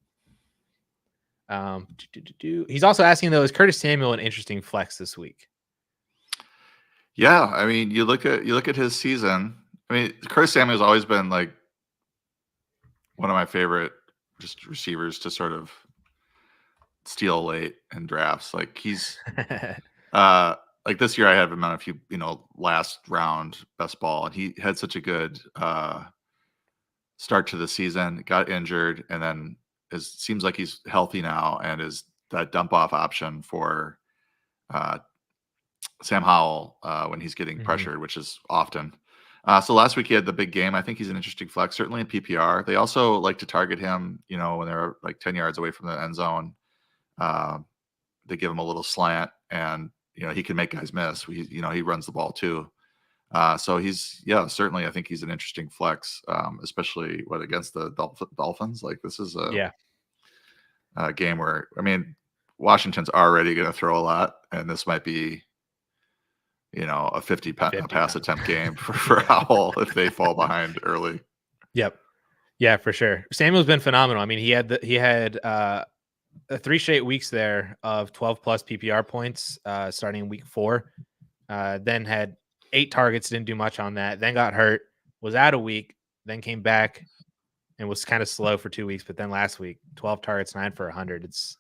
He's also asking, though, is Curtis Samuel an interesting flex this week? Yeah, I mean, you look at his season. I mean, Curtis Samuel's always been like one of my favorite just receivers to sort of steal late in drafts. Like he's like this year I had him on a few, last round best ball, and he had such a good start to the season, got injured, and then seems like he's healthy now and is that dump off option for Sam Howell when he's getting pressured, which is often. So last week he had the big game. I think he's an interesting flex, certainly in PPR. They also like to target him, when they're like 10 yards away from the end zone. They give him a little slant, and he can make guys miss. He runs the ball too. So certainly I think he's an interesting flex, especially against the Dolphins. Like this is a game where, I mean, Washington's already going to throw a lot, and this might be, a 50 pass attempt game for Howell if they fall behind early. Yep. Yeah, for sure. Samuel's been phenomenal. I mean, he had 3 straight weeks there of 12 plus PPR points starting week 4. Then had 8 targets, didn't do much on that. Then got hurt, was out a week, then came back and was kind of slow for 2 weeks. But then last week, 12 targets, 9 for 100. It's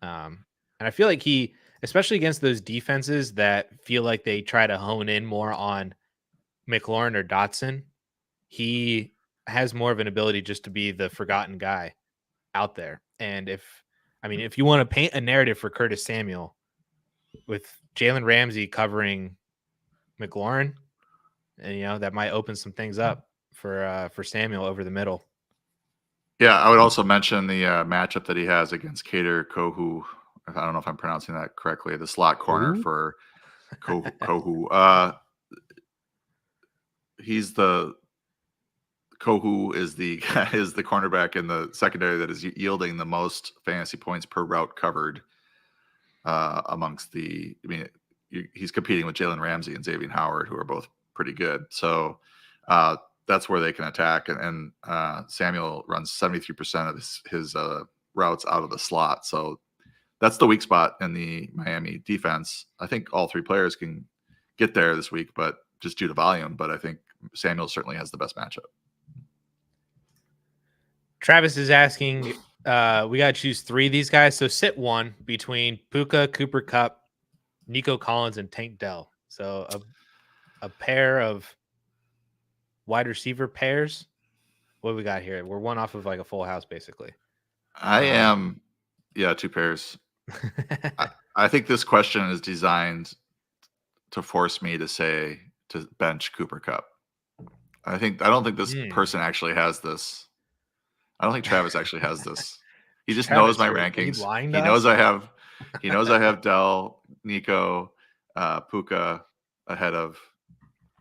and I feel like he, especially against those defenses that feel like they try to hone in more on McLaurin or Dotson, he has more of an ability just to be the forgotten guy out there. And if you want to paint a narrative for Curtis Samuel with Jalen Ramsey covering McLaurin, and that might open some things up for Samuel over the middle. Yeah, I would also mention the matchup that he has against Kader Kohu. I don't know if I'm pronouncing that correctly. The slot corner for Kohu. Kohu is the cornerback in the secondary that is yielding the most fantasy points per route covered amongst the. I mean, he's competing with Jalen Ramsey and Xavier Howard, who are both pretty good. So that's where they can attack. And Samuel runs 73% of his routes out of the slot. So that's the weak spot in the Miami defense. I think all 3 players can get there this week, but just due to volume. But I think Samuel certainly has the best matchup. Travis is asking, we got to choose 3 of these guys. So sit 1 between Puka, Cooper Kupp, Nico Collins, and Tank Dell. So a pair of wide receiver pairs. What do we got here? We're 1 off of like a full house, basically. I am, 2 pairs. I think this question is designed to force me to bench Cooper Kupp. I don't think this person actually has this. I don't think Travis actually has this. He just knows my rankings. He knows I have Dell, Nico, Puka ahead of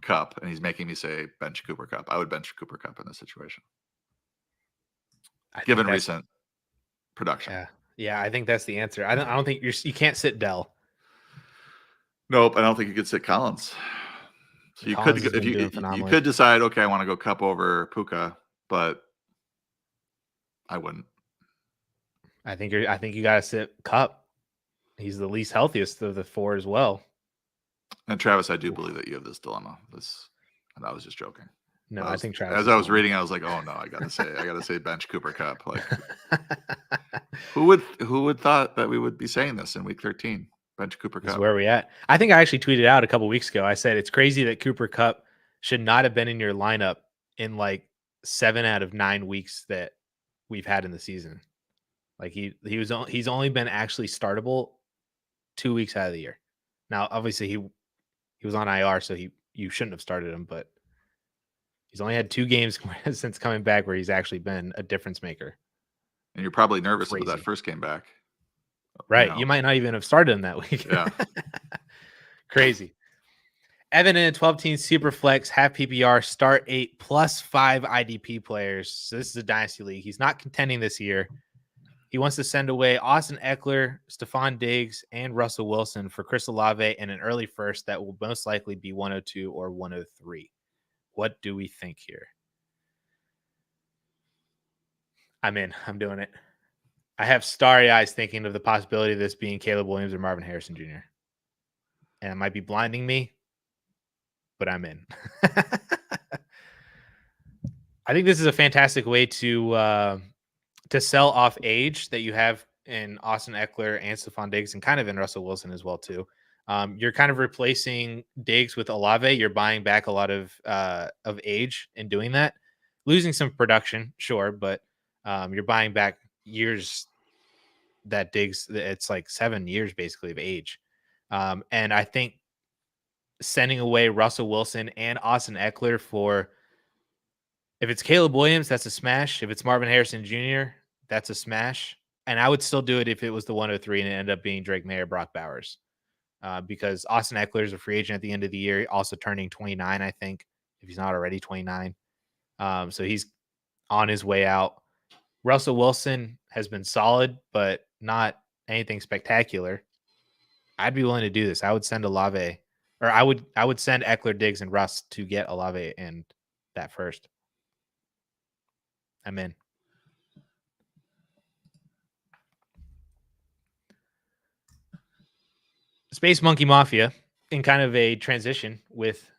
Kupp, and he's making me say bench Cooper Kupp. I would bench Cooper Kupp in this situation, given recent production. Yeah, I think that's the answer. I don't think you can't sit Dell. Nope, I don't think you could sit Collins. So Collins you could decide, okay, I want to go Kupp over Puka, but I wouldn't. I think you got to sit Kupp. He's the least healthiest of the 4 as well. And Travis, I do believe that you have this dilemma. And I was just joking. No, I think Travis. As I was reading, I was like, "Oh no, I gotta say bench Cooper Kupp." Like, who would thought that we would be saying this in week 13? Bench Cooper Kupp. Where are we at? I think I actually tweeted out a couple weeks ago. I said it's crazy that Cooper Kupp should not have been in your lineup in like 7 out of 9 weeks that we've had in the season. Like he's only been actually startable 2 weeks out of the year. Now, obviously he was on IR, so you shouldn't have started him, but he's only had 2 games since coming back where he's actually been a difference maker. And you're probably nervous about that first game back. Right. You might not even have started him that week. Yeah. Crazy. Evan in a 12-team super flex, half PPR, start 8 plus 5 IDP players. So this is a dynasty league. He's not contending this year. He wants to send away Austin Eckler, Stephon Diggs, and Russell Wilson for Chris Olave and an early first that will most likely be 102 or 103. What do we think here? I'm in. I'm doing it. I have starry eyes thinking of the possibility of this being Caleb Williams or Marvin Harrison Jr. And it might be blinding me, but I'm in. I think this is a fantastic way to sell off age that you have in Austin Eckler and Stephon Diggs and kind of in Russell Wilson as well too. You're kind of replacing Diggs with Olave. You're buying back a lot of age in doing that, losing some production, sure, but you're buying back years that Diggs. It's like 7 years basically of age, and I think sending away Russell Wilson and Austin Eckler for, if it's Caleb Williams, that's a smash. If it's Marvin Harrison Jr., that's a smash. And I would still do it if it was the 103 and it ended up being Drake May or Brock Bowers. Because Austin Eckler is a free agent at the end of the year, also turning 29, I think, if he's not already 29. So he's on his way out. Russell Wilson has been solid, but not anything spectacular, I'd be willing to do this. I would send Olave, or I would send Eckler, Diggs, and Russ to get Olave and that first. I'm in. Space Monkey Mafia, in kind of a transition with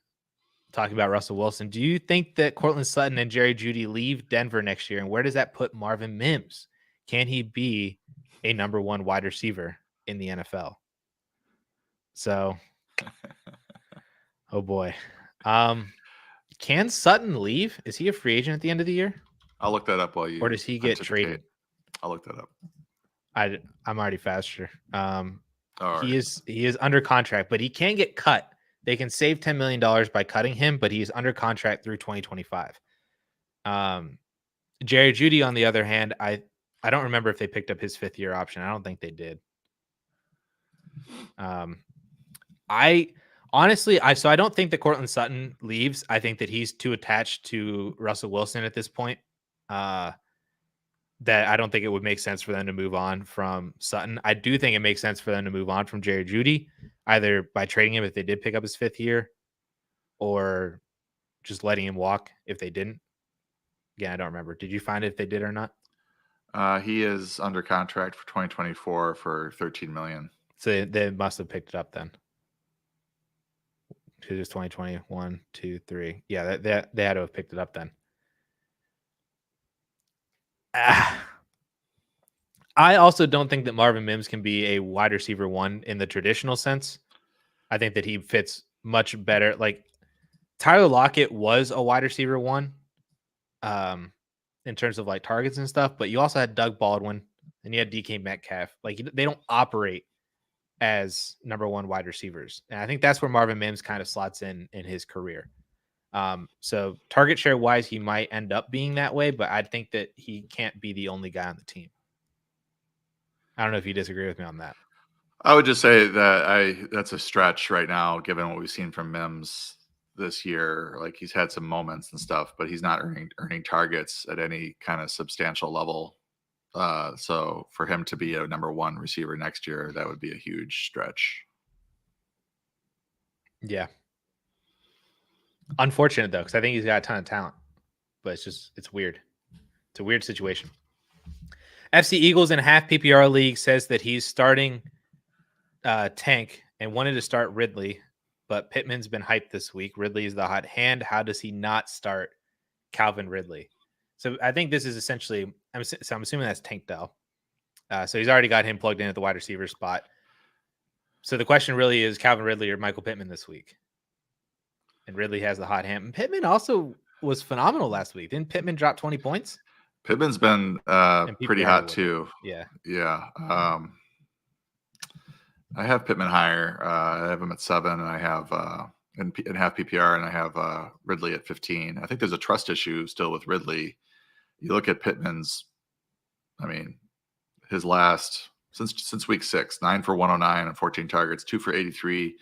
talking about Russell Wilson. Do you think that Cortland Sutton and Jerry Jeudy leave Denver next year? And where does that put Marvin Mims? Can he be a number one wide receiver in the NFL? So, oh boy. Can Sutton leave? Is he a free agent at the end of the year? I'll look that up while you. Or does he get traded? I'll look that up. I'm already faster. Right. He is under contract, but he can get cut. They can save $10 million by cutting him, but he's under contract through 2025. Jerry Jeudy, on the other hand, I don't remember if they picked up his 5th-year option. I don't think they did. I don't think that Cortland Sutton leaves. I think that he's too attached to Russell Wilson at this point. That I don't think it would make sense for them to move on from Sutton. I do think it makes sense for them to move on from Jerry Jeudy, either by trading him if they did pick up his 5th year, or just letting him walk if they didn't. Again, I don't remember. Did you find if they did or not? He is under contract for 2024 for $13 million. So they must have picked it up then. Because it's 2020, 1, 2, 3. Yeah, they had to have picked it up then. I also don't think that Marvin Mims can be a wide receiver 1 in the traditional sense. I think that he fits much better. Like Tyler Lockett was a wide receiver 1 in terms of like targets and stuff, but you also had Doug Baldwin and you had DK Metcalf. Like they don't operate as number 1 wide receivers. And I think that's where Marvin Mims kind of slots in his career. So target share wise, he might end up being that way, but I think that he can't be the only guy on the team. I don't know if you disagree with me on that. I would just say that that's a stretch right now, given what we've seen from Mims this year. Like he's had some moments and stuff, but he's not earning targets at any kind of substantial level. So for him to be a number 1 receiver next year, that would be a huge stretch. Yeah. Unfortunate though, because I think he's got a ton of talent, but it's weird. It's a weird situation. FC Eagles in a half PPR league says that he's starting Tank and wanted to start Ridley, but Pitman's been hyped this week. Ridley is the hot hand. How does he not start Calvin Ridley? So I think this is essentially, I'm assuming that's Tank Dell. So he's already got him plugged in at the wide receiver spot. So the question really is Calvin Ridley or Michael Pittman this week. And Ridley has the hot hand. And Pittman also was phenomenal last week. Didn't Pittman drop 20 points? Pittman's been pretty hot too. Yeah. Yeah. I have Pittman higher. I have him at 7, and I have in half PPR, and I have Ridley at 15. I think there's a trust issue still with Ridley. You look at Pittman's, I mean, his last since week 6, 9 for 109 on 14 targets, 2 for 83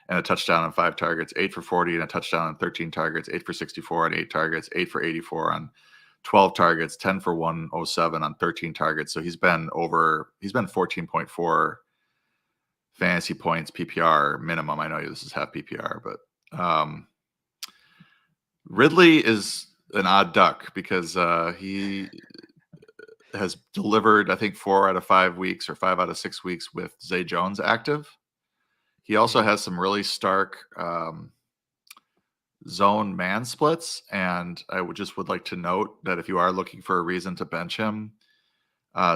and a touchdown on 5 targets, 8 for 40 and a touchdown on 13 targets, 8 for 64 on 8 targets, 8 for 84 on 12 targets, 10 for 107 on 13 targets. So he's been 14.4 fantasy points PPR minimum. I know this is half PPR, but Ridley is an odd duck because he has delivered, I think, 4 out of 5 weeks or 5 out of 6 weeks with Zay Jones active. He also has some really stark zone man splits, and I would like to note that if you are looking for a reason to bench him,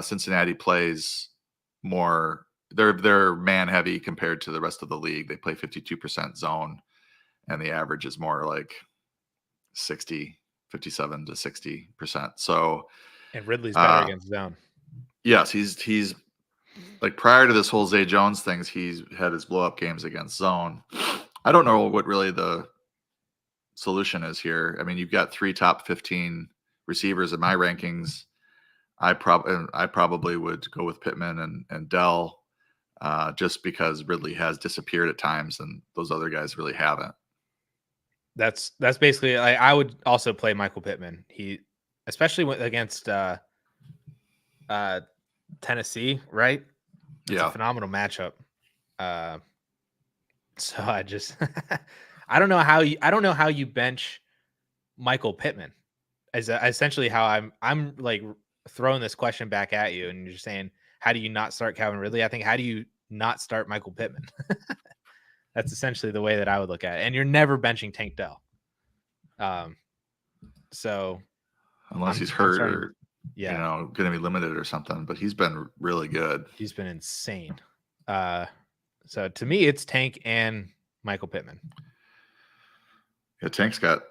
Cincinnati plays more. They're man heavy compared to the rest of the league. They play 52% zone, and the average is more like 57 to 60%. So, and Ridley's better against zone. Yes, he's like prior to this whole Zay Jones things, he's had his blow up games against zone. I don't know what really the solution is here. I mean, you've got 3 top 15 receivers in my rankings. I probably would go with Pitman and Dell, just because Ridley has disappeared at times and those other guys really haven't. That's basically. I would also play Michael Pittman. He, especially against Tennessee, right? It's a phenomenal matchup. So I just I don't know how you bench Michael Pittman. Is essentially how I'm like throwing this question back at you, and you're saying, how do you not start Calvin Ridley? I think, how do you not start Michael Pittman? That's essentially the way that I would look at it. And you're never benching Tank Dell. So unless he's hurt or going to be limited or something, but he's been really good. He's been insane. So to me, it's Tank and Michael Pittman. Yeah, Tank's got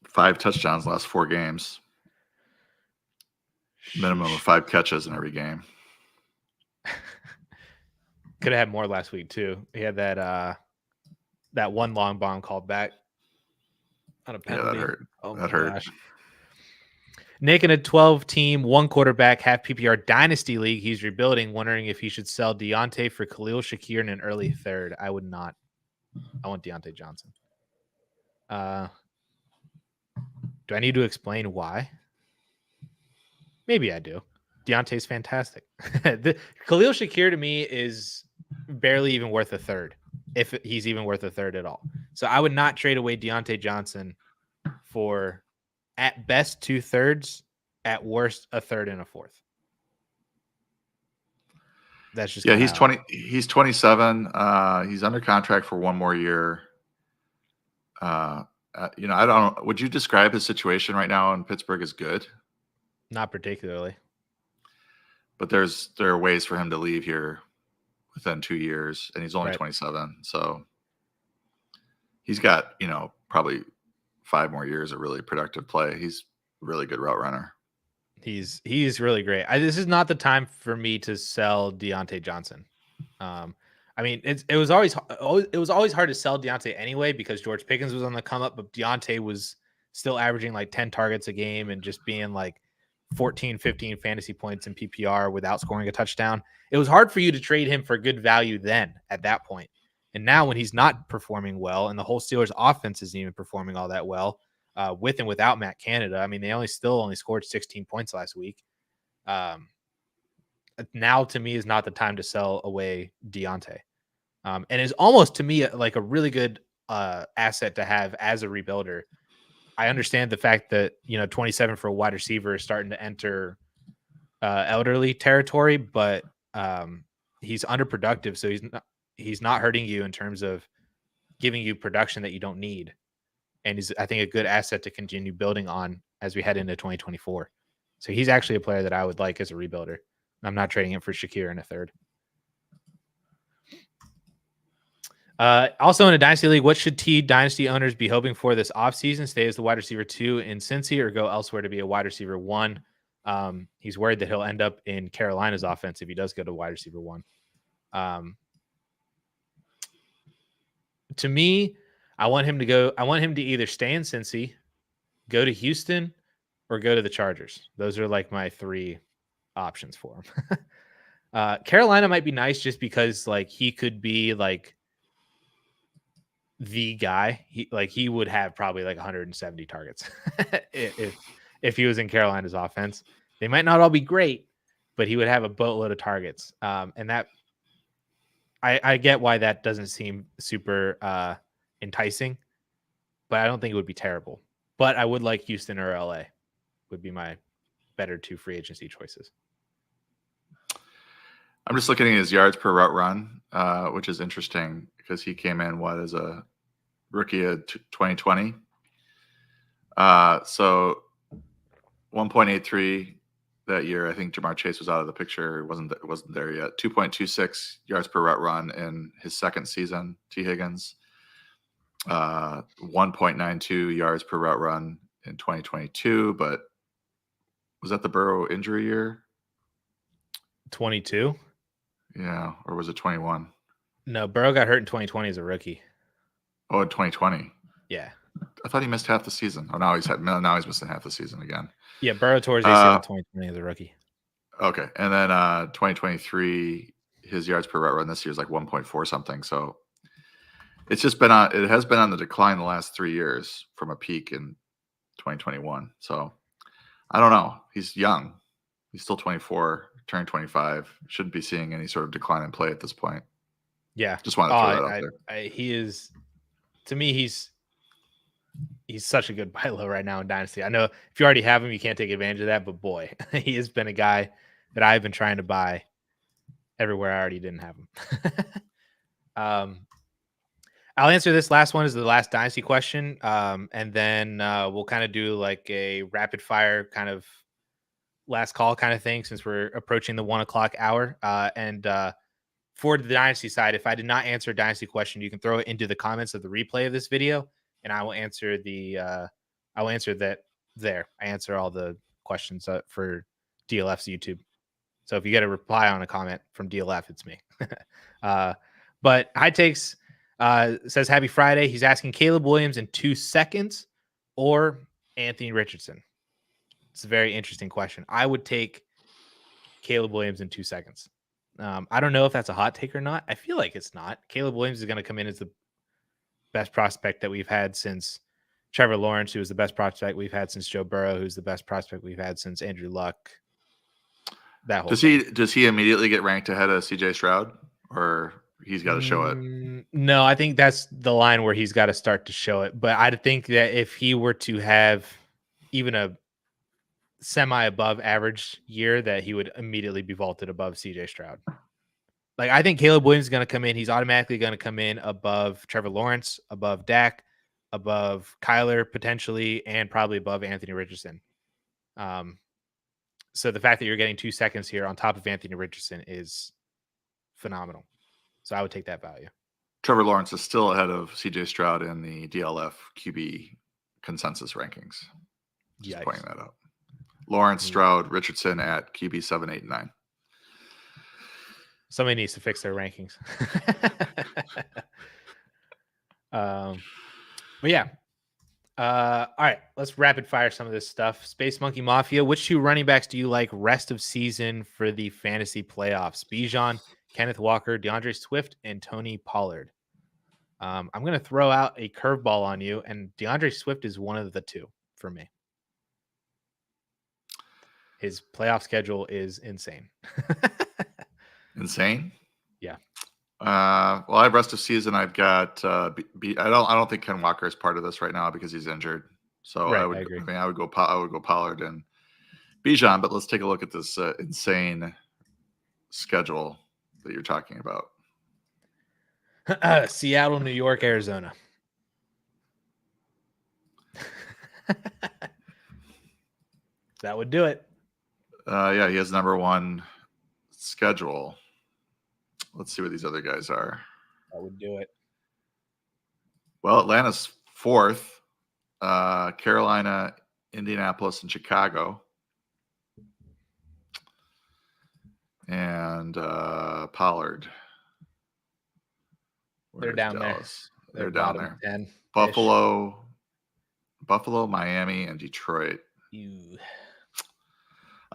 5 touchdowns last 4 games. Minimum of 5 catches in every game. Could have had more last week too. He had that one long bomb called back on a penalty. Yeah, that hurt. Oh that hurt. Gosh. Nick in a 12-team, 1 quarterback, half PPR dynasty league. He's rebuilding, wondering if he should sell Deontay for Khalil Shakir in an early third. I would not. I want Deontay Johnson. Do I need to explain why? Maybe I do. Deontay's fantastic. Khalil Shakir to me is barely even worth a third, if he's even worth a third at all. So I would not trade away Deontay Johnson for, at best, 2/3, at worst, a third and a fourth. That's just he's 20. He's 27. He's under contract for 1 more year. I don't. Would you describe his situation right now in Pittsburgh as good? Not particularly. But there are ways for him to leave here within 2 years, and he's only 27. So he's got, probably 5 more years of really productive play. He's a really good route runner. He's really great. This is not the time for me to sell Deontay Johnson. I mean, it was always hard to sell Deontay anyway, because George Pickens was on the come up, but Deontay was still averaging like 10 targets a game and just being like 14, 15 fantasy points in PPR without scoring a touchdown. It was hard for you to trade him for good value then at that point. And now when he's not performing well, and the whole Steelers offense isn't even performing all that well, with and without Matt Canada. I mean, they only scored 16 points last week. Now to me is not the time to sell away Deontay. And it's almost to me like a really good asset to have as a rebuilder. I understand the fact that 27 for a wide receiver is starting to enter elderly territory, but he's underproductive, so he's not hurting you in terms of giving you production that you don't need, and he's, I think, a good asset to continue building on as we head into 2024. So he's actually a player that I would like as a rebuilder. I'm not trading him for Shakir in a third. Also in a dynasty league, what should dynasty owners be hoping for this offseason? Stay as the wide receiver 2 in Cincy or go elsewhere to be a wide receiver 1? He's worried that he'll end up in Carolina's offense if he does go to wide receiver 1. To me, I want him to either stay in Cincy, go to Houston, or go to the Chargers. Those are like my 3 options for him. Carolina might be nice just because like he could be like the guy. He would have probably like 170 targets if he was in Carolina's offense. They might not all be great, but he would have a boatload of targets. And that I get why that doesn't seem super enticing, but I don't think it would be terrible. But I would like Houston or LA would be my better 2 free agency choices. I'm just looking at his yards per route run, which is interesting because he came in as a rookie of 2020. So 1.83 that year. I think Jamar Chase was out of the picture. It wasn't there yet. 2.26 yards per route run in his second season. T. Higgins. 1.92 yards per route run in 2022. But was that the Burrow injury year? 22. Yeah, or was it 21? No, Burrow got hurt in 2020 as a rookie. Oh, in 2020. Yeah. I thought he missed half the season. Oh, now he's missing half the season again. Yeah, Burrow tore his ACL in 2020 as a rookie. Okay, and then 2023, his yards per route run this year is like 1.4 something. So it's just been it has been on the decline the last 3 years from a peak in 2021. So I don't know. He's young. He's still 24. turned 25. Shouldn't be seeing any sort of decline in play at this point. Yeah. Just want to throw that out there. He is, to me, he's such a good buy low right now in Dynasty. I know if you already have him, you can't take advantage of that, but boy, he has been a guy that I've been trying to buy everywhere I already didn't have him. I'll answer this last one as the last Dynasty question. And then we'll kind of do like a rapid fire kind of last call kind of thing since we're approaching the 1 o'clock hour. And for the Dynasty side, if I did not answer a Dynasty question, you can throw it into the comments of the replay of this video, and I will answer that there. I answer all the questions for DLF's YouTube. So if you get a reply on a comment from DLF, it's me. But High Takes says happy Friday. He's asking Caleb Williams in 2 seconds or Anthony Richardson. It's a very interesting question. I would take Caleb Williams in 2 seconds. I don't know if that's a hot take or not. I feel like it's not. Caleb Williams is going to come in as the best prospect that we've had since Trevor Lawrence, who was the best prospect we've had since Joe Burrow, who's the best prospect we've had since Andrew Luck. That whole does he immediately get ranked ahead of CJ Stroud, or he's got to show it? No, I think that's the line where he's got to start to show it. But I think that if he were to have even a semi above average year, that he would immediately be vaulted above CJ Stroud. Like, I think Caleb Williams is going to come in. He's automatically going to come in above Trevor Lawrence, above Dak, above Kyler potentially, and probably above Anthony Richardson. So the fact that you're getting 2 seconds here on top of Anthony Richardson is phenomenal. So I would take that value. Trevor Lawrence is still ahead of CJ Stroud in the DLF QB consensus rankings. Just pointing that out. Lawrence, Stroud, Richardson at QB 7, 8, and 9. Somebody needs to fix their rankings. But yeah. All right, let's rapid fire some of this stuff. Space Monkey Mafia. Which 2 running backs do you like rest of season for the fantasy playoffs? Bijan, Kenneth Walker, DeAndre Swift, and Tony Pollard. I'm going to throw out a curveball on you, and DeAndre Swift is one of the 2 for me. His playoff schedule is insane. Insane? Yeah. Well, I have rest of season. I've got. I don't think Ken Walker is part of this right now because he's injured. So right, I agree. I would go Pollard and Bijan. But let's take a look at this insane schedule that you're talking about. Seattle, New York, Arizona. That would do it. Yeah, he has number 1 schedule. Let's see what these other guys are. That would do it. Well, Atlanta's 4th. Carolina, Indianapolis, and Chicago. And Pollard. They're down Dallas? there. They're down there. 10. Buffalo, Miami, and Detroit.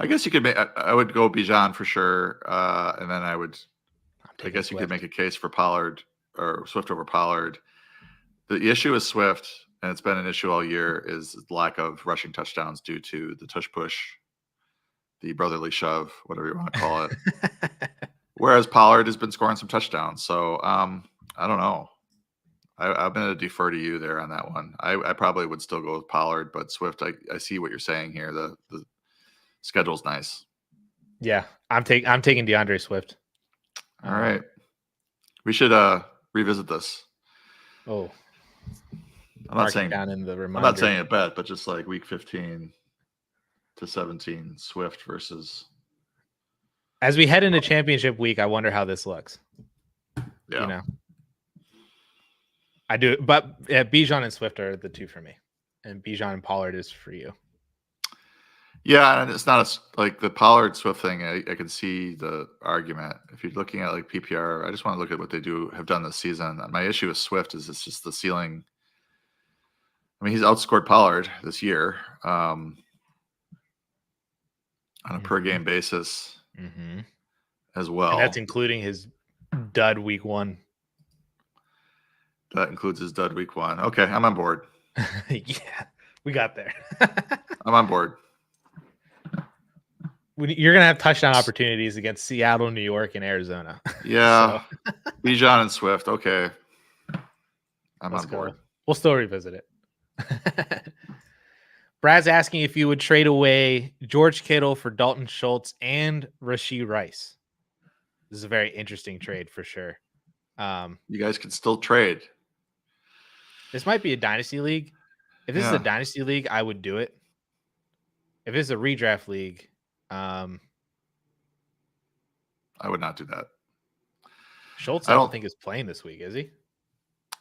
I guess you could make. I would go Bijan for sure, and then I guess you could make a case for Pollard or Swift over Pollard. The issue with Swift, and it's been an issue all year, is the lack of rushing touchdowns due to the tush push, the brotherly shove, whatever you want to call it. Whereas Pollard has been scoring some touchdowns. So I don't know. I'm going to defer to you there on that one. I probably would still go with Pollard, but Swift, I see what you're saying here. The schedule's nice. Yeah, I'm taking DeAndre Swift. All right. We should revisit this. Oh. I'm not saying a bet, but just like week 15 to 17, Swift versus. As we head into championship week, I wonder how this looks. Yeah. You know. I do, but Bijan and Swift are the 2 for me. And Bijan and Pollard is for you. Yeah, and it's not like the Pollard Swift thing. I can see the argument. If you're looking at like PPR, I just want to look at what they have done this season. My issue with Swift is it's just the ceiling. I mean, he's outscored Pollard this year on a per game basis as well. And that's including his dud week 1. That includes his dud week 1. Okay, I'm on board. Yeah, we got there. I'm on board. you're gonna have touchdown opportunities against Seattle, New York, and Arizona. Yeah, Bijan and Swift. Okay, I'm Let's on board. go. We'll still revisit it. Brad's asking if you would trade away George Kittle for Dalton Schultz and Rashee Rice. This is a very interesting trade for sure. You guys can still trade. This might be a dynasty league. If this is a dynasty league, I would do it. If it's a redraft league, I would not do that. Schultz, I don't think is playing this week, is he?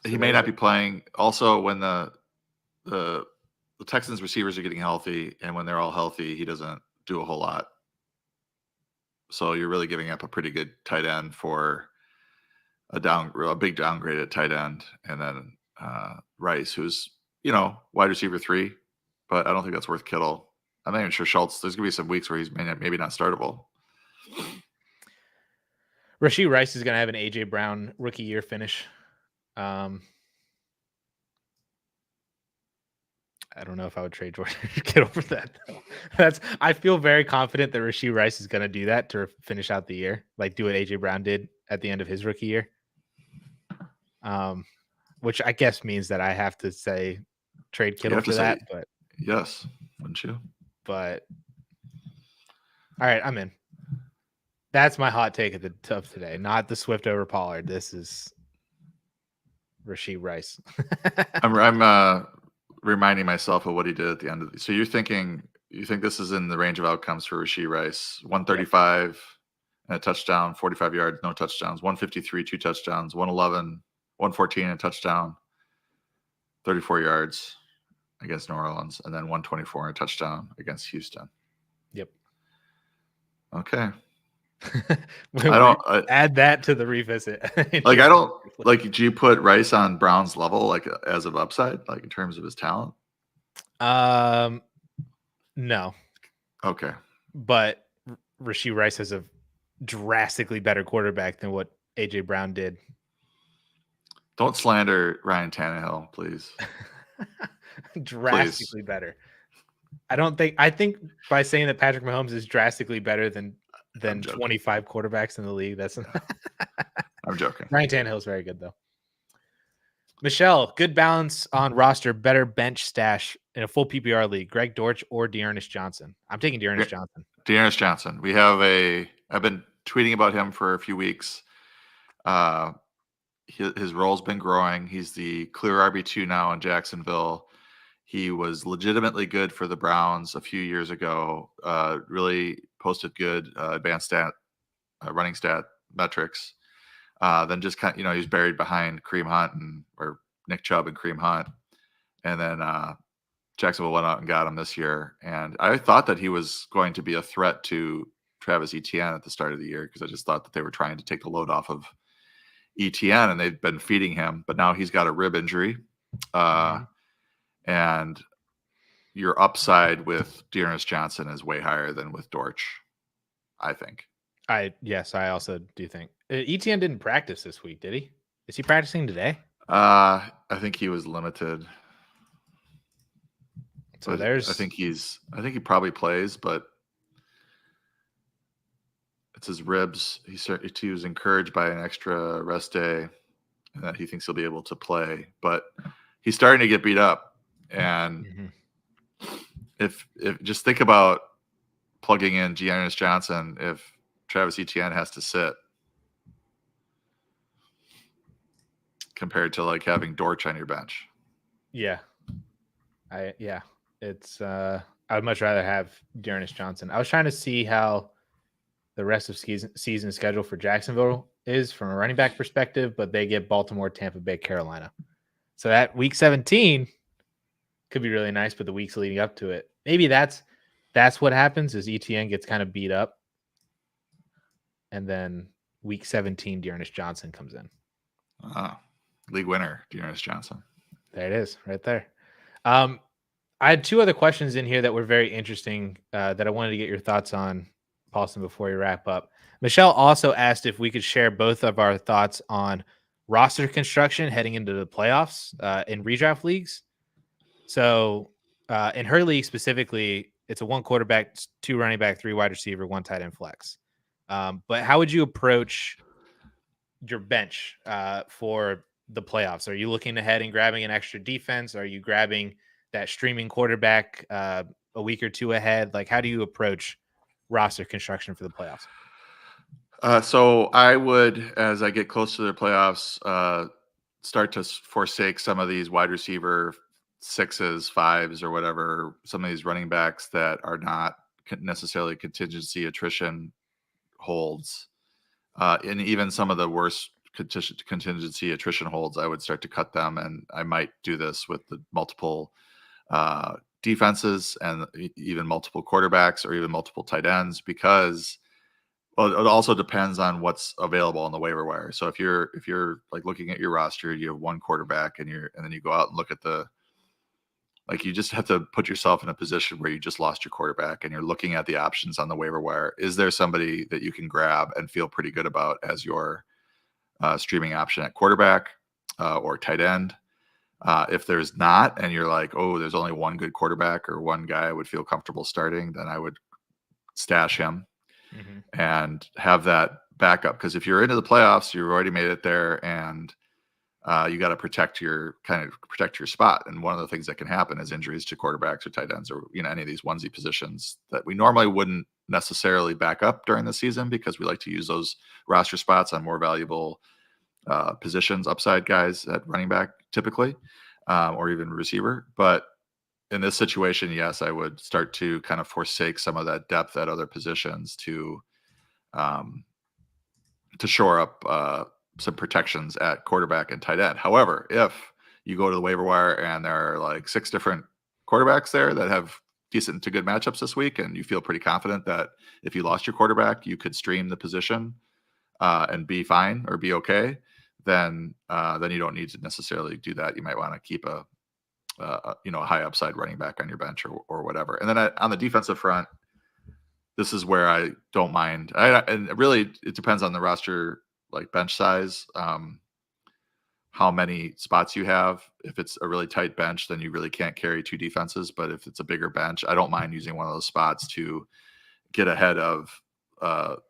So he may not be playing. Also, when the Texans receivers are getting healthy, and when they're all healthy, he doesn't do a whole lot. So you're really giving up a pretty good tight end for a big downgrade at tight end, and then Rice, who's wide receiver 3, but I don't think that's worth Kittle. I'm not even sure Schultz. There's gonna be some weeks where he's maybe not startable. Rashee Rice is gonna have an AJ Brown rookie year finish. I don't know if I would trade George Kittle for that. I feel very confident that Rashee Rice is going to do that to finish out the year, like do what AJ Brown did at the end of his rookie year. Which I guess means that I have to say trade Kittle for that. But yes, wouldn't you? But all right, I'm in. That's my hot take of today. Not the Swift over Pollard. This is Rashee Rice. I'm reminding myself of what he did at the end of so you think this is in the range of outcomes for Rashee Rice? 135 and a touchdown, 45 yards, no touchdowns, 153, 2 touchdowns, 111, 114 and a touchdown, 34 yards against New Orleans, and then 124 and a touchdown against Houston. Yep. Okay. Add that to the revisit. Do you put Rice on Brown's level, like as of upside, like in terms of his talent? No. Okay. But Rashee Rice has a drastically better quarterback than what AJ Brown did. Don't slander Ryan Tannehill, please. Drastically better. I think by saying that Patrick Mahomes is drastically better than 25 quarterbacks in the league. That's I'm joking. Ryan Tannehill is very good though. Michelle, good balance on roster, better bench stash in a full PPR league. Greg Dortch or Dearness Johnson? I'm taking Dearness Johnson. Dearness Johnson. I've been tweeting about him for a few weeks. His role's been growing. He's the clear RB2 now in Jacksonville. He was legitimately good for the Browns a few years ago. Really posted good advanced running stat metrics. Then just kind of, he was buried behind Kareem Hunt or Nick Chubb and Kareem Hunt. And then Jacksonville went out and got him this year. And I thought that he was going to be a threat to Travis Etienne at the start of the year, because I just thought that they were trying to take the load off of Etienne and they've been feeding him. But now he's got a rib injury. And your upside with Dearness Johnson is way higher than with Dortch, I think. I also do think. Etienne didn't practice this week, did he? Is he practicing today? I think he was limited. So I think he probably plays, but it's his ribs. He was encouraged by an extra rest day and that he thinks he'll be able to play, but he's starting to get beat up. And if just think about plugging in Dearness Johnson if Travis Etienne has to sit, compared to like having Dortch on your bench. Yeah. It's I would much rather have Dearness Johnson. I was trying to see how the rest of season schedule for Jacksonville is from a running back perspective, but they get Baltimore, Tampa Bay, Carolina. So that week 17 could be really nice, but the weeks leading up to it, maybe that's what happens is Etienne gets kind of beat up. And then week 17, Dearness Johnson comes in. League winner, Dearness Johnson. There it is, right there. I had 2 other questions in here that were very interesting that I wanted to get your thoughts on, Paulsen, before we wrap up. Michelle also asked if we could share both of our thoughts on roster construction heading into the playoffs in redraft leagues. So in her league specifically, It's a 1 quarterback, 2 running back, 3 wide receiver, 1 tight end flex. But how would you approach your bench for the playoffs? Are you looking ahead and grabbing an extra defense? Are you grabbing that streaming quarterback a week or two ahead? Like, how do you approach roster construction for the playoffs? So I would, as I get close to the playoffs, start to forsake some of these wide receiver 6s, 5s, or whatever, some of these running backs that are not necessarily contingency attrition holds. And even some of the worst contingency attrition holds, I would start to cut them. And I might do this with the multiple defenses and even multiple quarterbacks or even multiple tight ends, because it also depends on what's available on the waiver wire. So if you're like looking at your roster, you have 1 quarterback and then you go out and look at you just have to put yourself in a position where you just lost your quarterback and you're looking at the options on the waiver wire. Is there somebody that you can grab and feel pretty good about as your streaming option at quarterback or tight end? If there's not, and you're like, oh, there's only 1 good quarterback or 1 guy I would feel comfortable starting, then I would stash him and have that backup. Because if you're into the playoffs, you've already made it there, and you got to protect your spot. And one of the things that can happen is injuries to quarterbacks or tight ends or any of these onesie positions that we normally wouldn't necessarily back up during the season, because we like to use those roster spots on more valuable positions, upside guys at running back typically, or even receiver. But in this situation, yes, I would start to kind of forsake some of that depth at other positions to shore up some protections at quarterback and tight end. However, if you go to the waiver wire and there are like 6 different quarterbacks there that have decent to good matchups this week, and you feel pretty confident that if you lost your quarterback, you could stream the position and be fine or be okay, then you don't need to necessarily do that. You might want to keep a high upside running back on your bench or whatever. And then on the defensive front, this is where I don't mind. And really, it depends on the roster, like bench size, how many spots you have. If it's a really tight bench, then you really can't carry 2 defenses. But if it's a bigger bench, I don't mind using one of those spots to get ahead of,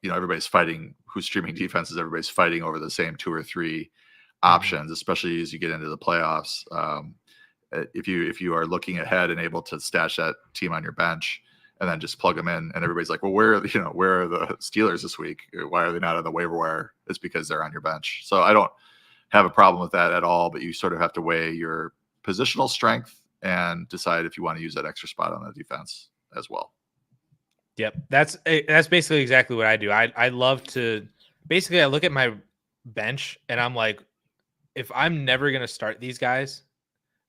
everybody's fighting who's streaming defenses. Everybody's fighting over the same 2 or 3 options, especially as you get into the playoffs. If you are looking ahead and able to stash that team on your bench and then just plug them in, and everybody's like, well, where are the Steelers this week? Why are they not on the waiver wire? It's because they're on your bench. So I don't have a problem with that at all, but you sort of have to weigh your positional strength and decide if you want to use that extra spot on the defense as well. Yep. That's basically exactly what I do. I love to basically, I look at my bench and I'm like, if I'm never going to start these guys,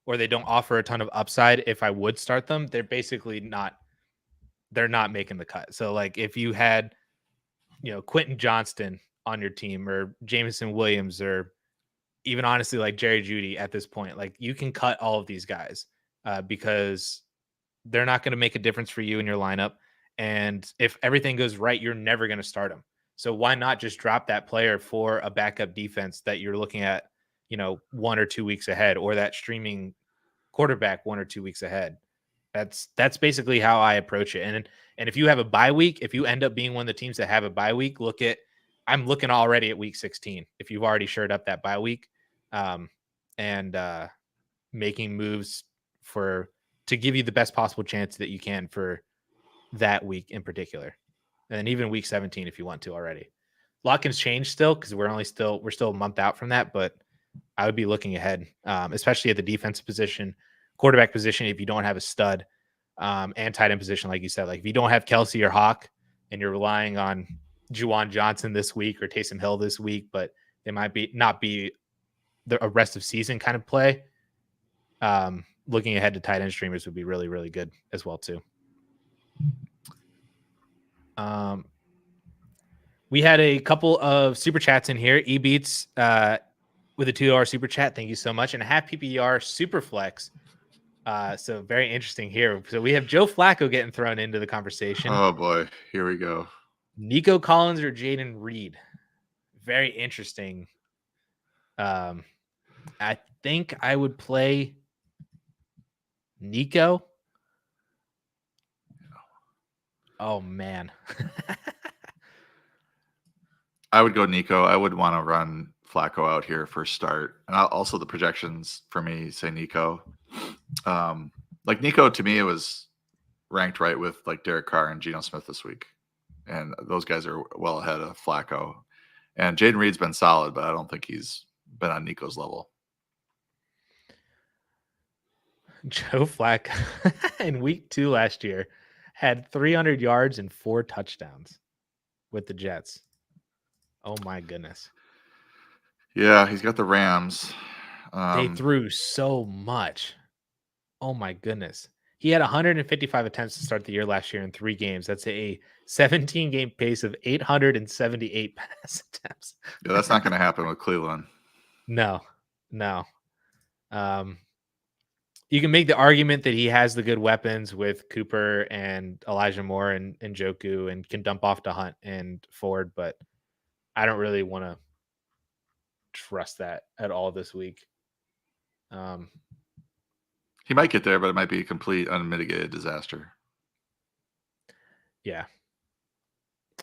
or they don't offer a ton of upside, if I would start them, they're basically they're not making the cut. So like if you had, Quentin Johnston on your team, or Jameson Williams, or even honestly like Jerry Jeudy at this point, like you can cut all of these guys because they're not going to make a difference for you in your lineup. And if everything goes right, you're never going to start them. So why not just drop that player for a backup defense that you're looking at, 1 or 2 weeks ahead, or that streaming quarterback 1 or 2 weeks ahead. That's basically how I approach it. And if you have a bye week, if you end up being one of the teams that have a bye week, I'm looking already at week 16. If you've already shored up that bye week, and making moves to give you the best possible chance that you can for that week in particular. And then even week 17, if you want to already. A lot can change still, because we're still a month out from that, but I would be looking ahead, especially at the defensive position, quarterback position, if you don't have a stud, and tight end position, like you said. Like if you don't have Kelsey or Hawk and you're relying on Juwan Johnson this week or Taysom Hill this week, but they might not be a rest of season kind of play, looking ahead to tight end streamers would be really, really good as well too. We had a couple of super chats in here. eBeats with a $2 super chat. Thank you so much. And a half PPR super flex. So very interesting here. So we have Joe Flacco getting thrown into the conversation. Oh boy, here we go. Nico Collins or Jaden Reed. Very interesting. I think I would play Nico. Oh man. I would go Nico. I would want to run Flacco out here for start. And also the projections for me say Nico. Like Nico, to me, it was ranked right with like Derek Carr and Geno Smith this week. And those guys are well ahead of Flacco. And Jaden Reed's been solid, but I don't think he's been on Nico's level. Joe Flacco in week 2 last year had 300 yards and 4 touchdowns with the Jets. Oh my goodness. Yeah, he's got the Rams. They threw so much. Oh my goodness. He had 155 attempts to start the year last year in 3 games. That's a 17-game pace of 878 pass attempts. Yeah, that's not going to happen with Cleveland. No. You can make the argument that he has the good weapons with Cooper and Elijah Moore and Njoku and can dump off to Hunt and Ford, but I don't really want to trust that at all this week. He might get there, but it might be a complete unmitigated disaster. Yeah.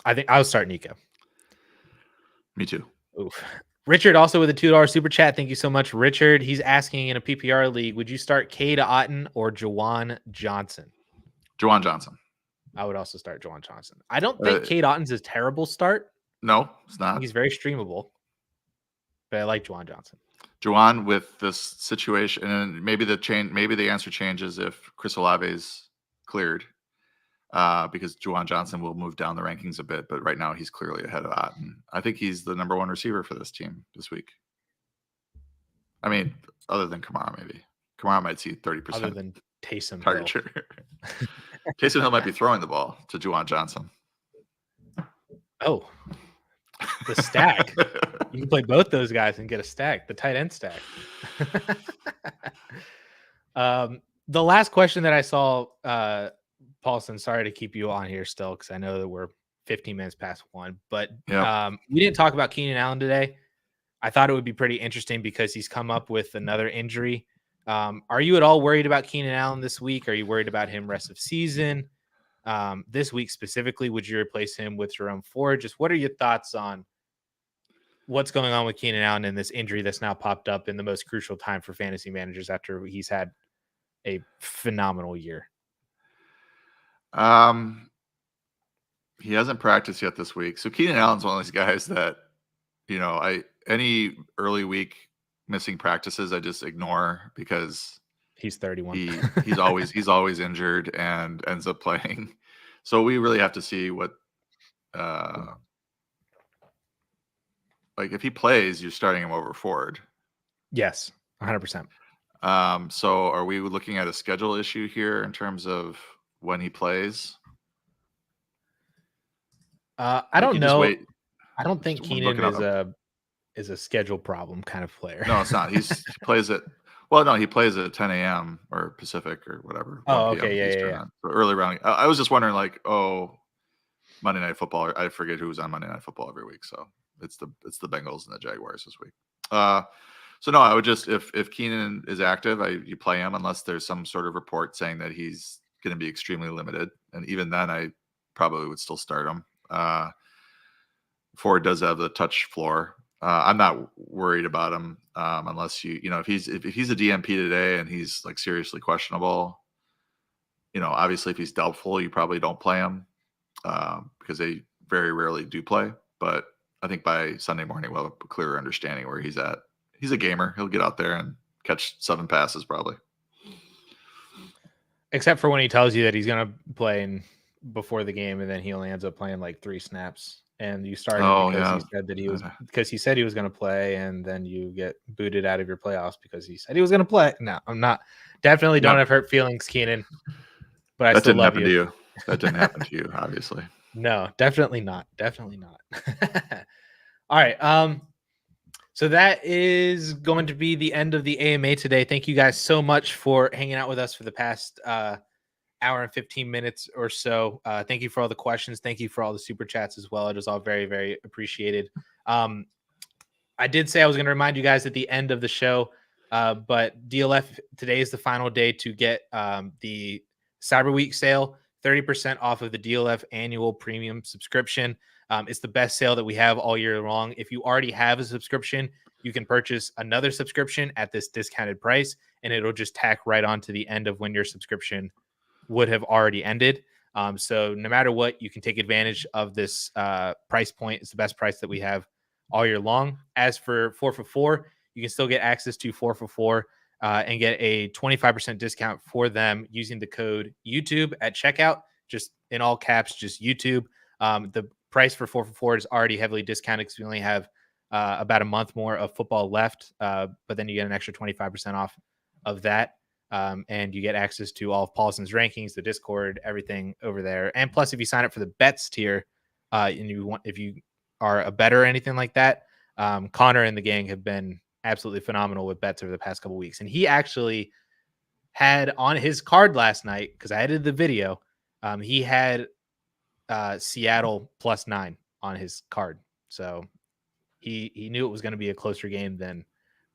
I think I'll start Nico. Me too. Oof. Richard also with a $2 super chat. Thank you so much, Richard. He's asking in a PPR league, would you start Cade Otton or Juwan Johnson? Juwan Johnson. I would also start Juwan Johnson. I don't think Cade Otton's a terrible start. No, it's not. He's very streamable, but I like Juwan Johnson. Juwan with this situation, and maybe the answer changes if Chris Olave's cleared, because Juwan Johnson will move down the rankings a bit, but right now he's clearly ahead of Otton. I think he's the number 1 receiver for this team this week. I mean, other than Kamara, maybe. Kamara might see 30%. Other than Taysom target share. Taysom Hill might be throwing the ball to Juwan Johnson. Oh, the stack. You can play both those guys and get a stack, the tight end stack. The last question that I saw, Paulsen, sorry to keep you on here still because I know that we're 15 minutes past 1, but we didn't talk about Keenan Allen today. I thought it would be pretty interesting because he's come up with another injury. Are you at all worried about Keenan Allen this week? Are you worried about him rest of season? This week specifically, would you replace him with Jerome Ford? Just what are your thoughts on what's going on with Keenan Allen and this injury that's now popped up in the most crucial time for fantasy managers after he's had a phenomenal year? He hasn't practiced yet this week. So Keenan Allen's one of these guys that, any early week missing practices, I just ignore because he's 31. He's always injured and ends up playing. So we really have to see what, like if he plays, you're starting him over Ford. Yes, 100%. So are we looking at a schedule issue here in terms of when he plays? I don't know. I don't think Keenan is a schedule problem kind of player. No, it's not. He plays at. Well, no, he plays at 10 a.m. or Pacific or whatever. Oh, okay, yeah. So early round. I was just wondering, like, Monday Night Football. I forget who's on Monday Night Football every week. So it's the Bengals and the Jaguars this week. So no, I would just if Keenan is active, you play him unless there's some sort of report saying that he's going to be extremely limited, and even then, I probably would still start him. Ford does have the touch floor. I'm not worried about him unless if he's a DMP today and he's like seriously questionable. Obviously if he's doubtful, you probably don't play him because they very rarely do play. But I think by Sunday morning we'll have a clearer understanding where he's at. He's a gamer. He'll get out there and catch 7 passes probably. Except for when he tells you that he's going to play before the game and then he only ends up playing like 3 snaps. And you started because he said he was going to play, and then you get booted out of your playoffs because he said he was going to play. No, I'm not. Definitely don't have hurt feelings, Keenan. But I still love you. That didn't happen to you, obviously. No, definitely not. Definitely not. All right. So that is going to be the end of the AMA today. Thank you guys so much for hanging out with us for the past hour and 15 minutes or so. Thank you for all the questions. Thank you for all the super chats as well. It is all very, very appreciated. I did say I was going to remind you guys at the end of the show, but DLF today is the final day to get the Cyber Week sale. 30% off of the DLF annual premium subscription. It's the best sale that we have all year long. If you already have a subscription, you can purchase another subscription at this discounted price, and it'll just tack right on to the end of when your subscription would have already ended. So no matter what, you can take advantage of this price point. It's the best price that we have all year long. As for 4 for 4, you can still get access to 4 for 4 and get a 25% discount for them using the code YouTube at checkout, just in all caps, just YouTube. The price for 4 for 4 is already heavily discounted because we only have about a month more of football left, but then you get an extra 25% off of that. And you get access to all of Paulsen's rankings, the Discord, everything over there. And plus, if you sign up for the bets tier, and if you are a bettor or anything like that, Connor and the gang have been absolutely phenomenal with bets over the past couple weeks. And he actually had on his card last night, because I edited the video, he had Seattle +9 on his card. So he knew it was going to be a closer game than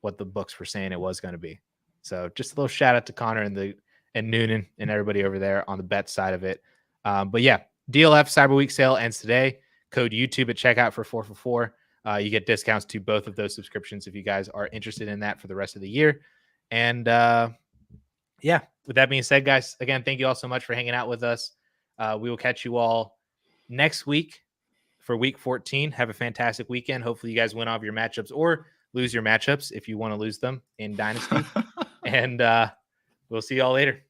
what the books were saying it was going to be. So just a little shout out to Connor and Noonan and everybody over there on the bet side of it. But yeah, DLF Cyber Week sale ends today. Code YouTube at checkout for 4 for 4. You get discounts to both of those subscriptions if you guys are interested in that for the rest of the year. And yeah, with that being said, guys, again, thank you all so much for hanging out with us. We will catch you all next week for week 14. Have a fantastic weekend. Hopefully you guys win all of your matchups or lose your matchups if you want to lose them in Dynasty. And we'll see y'all later.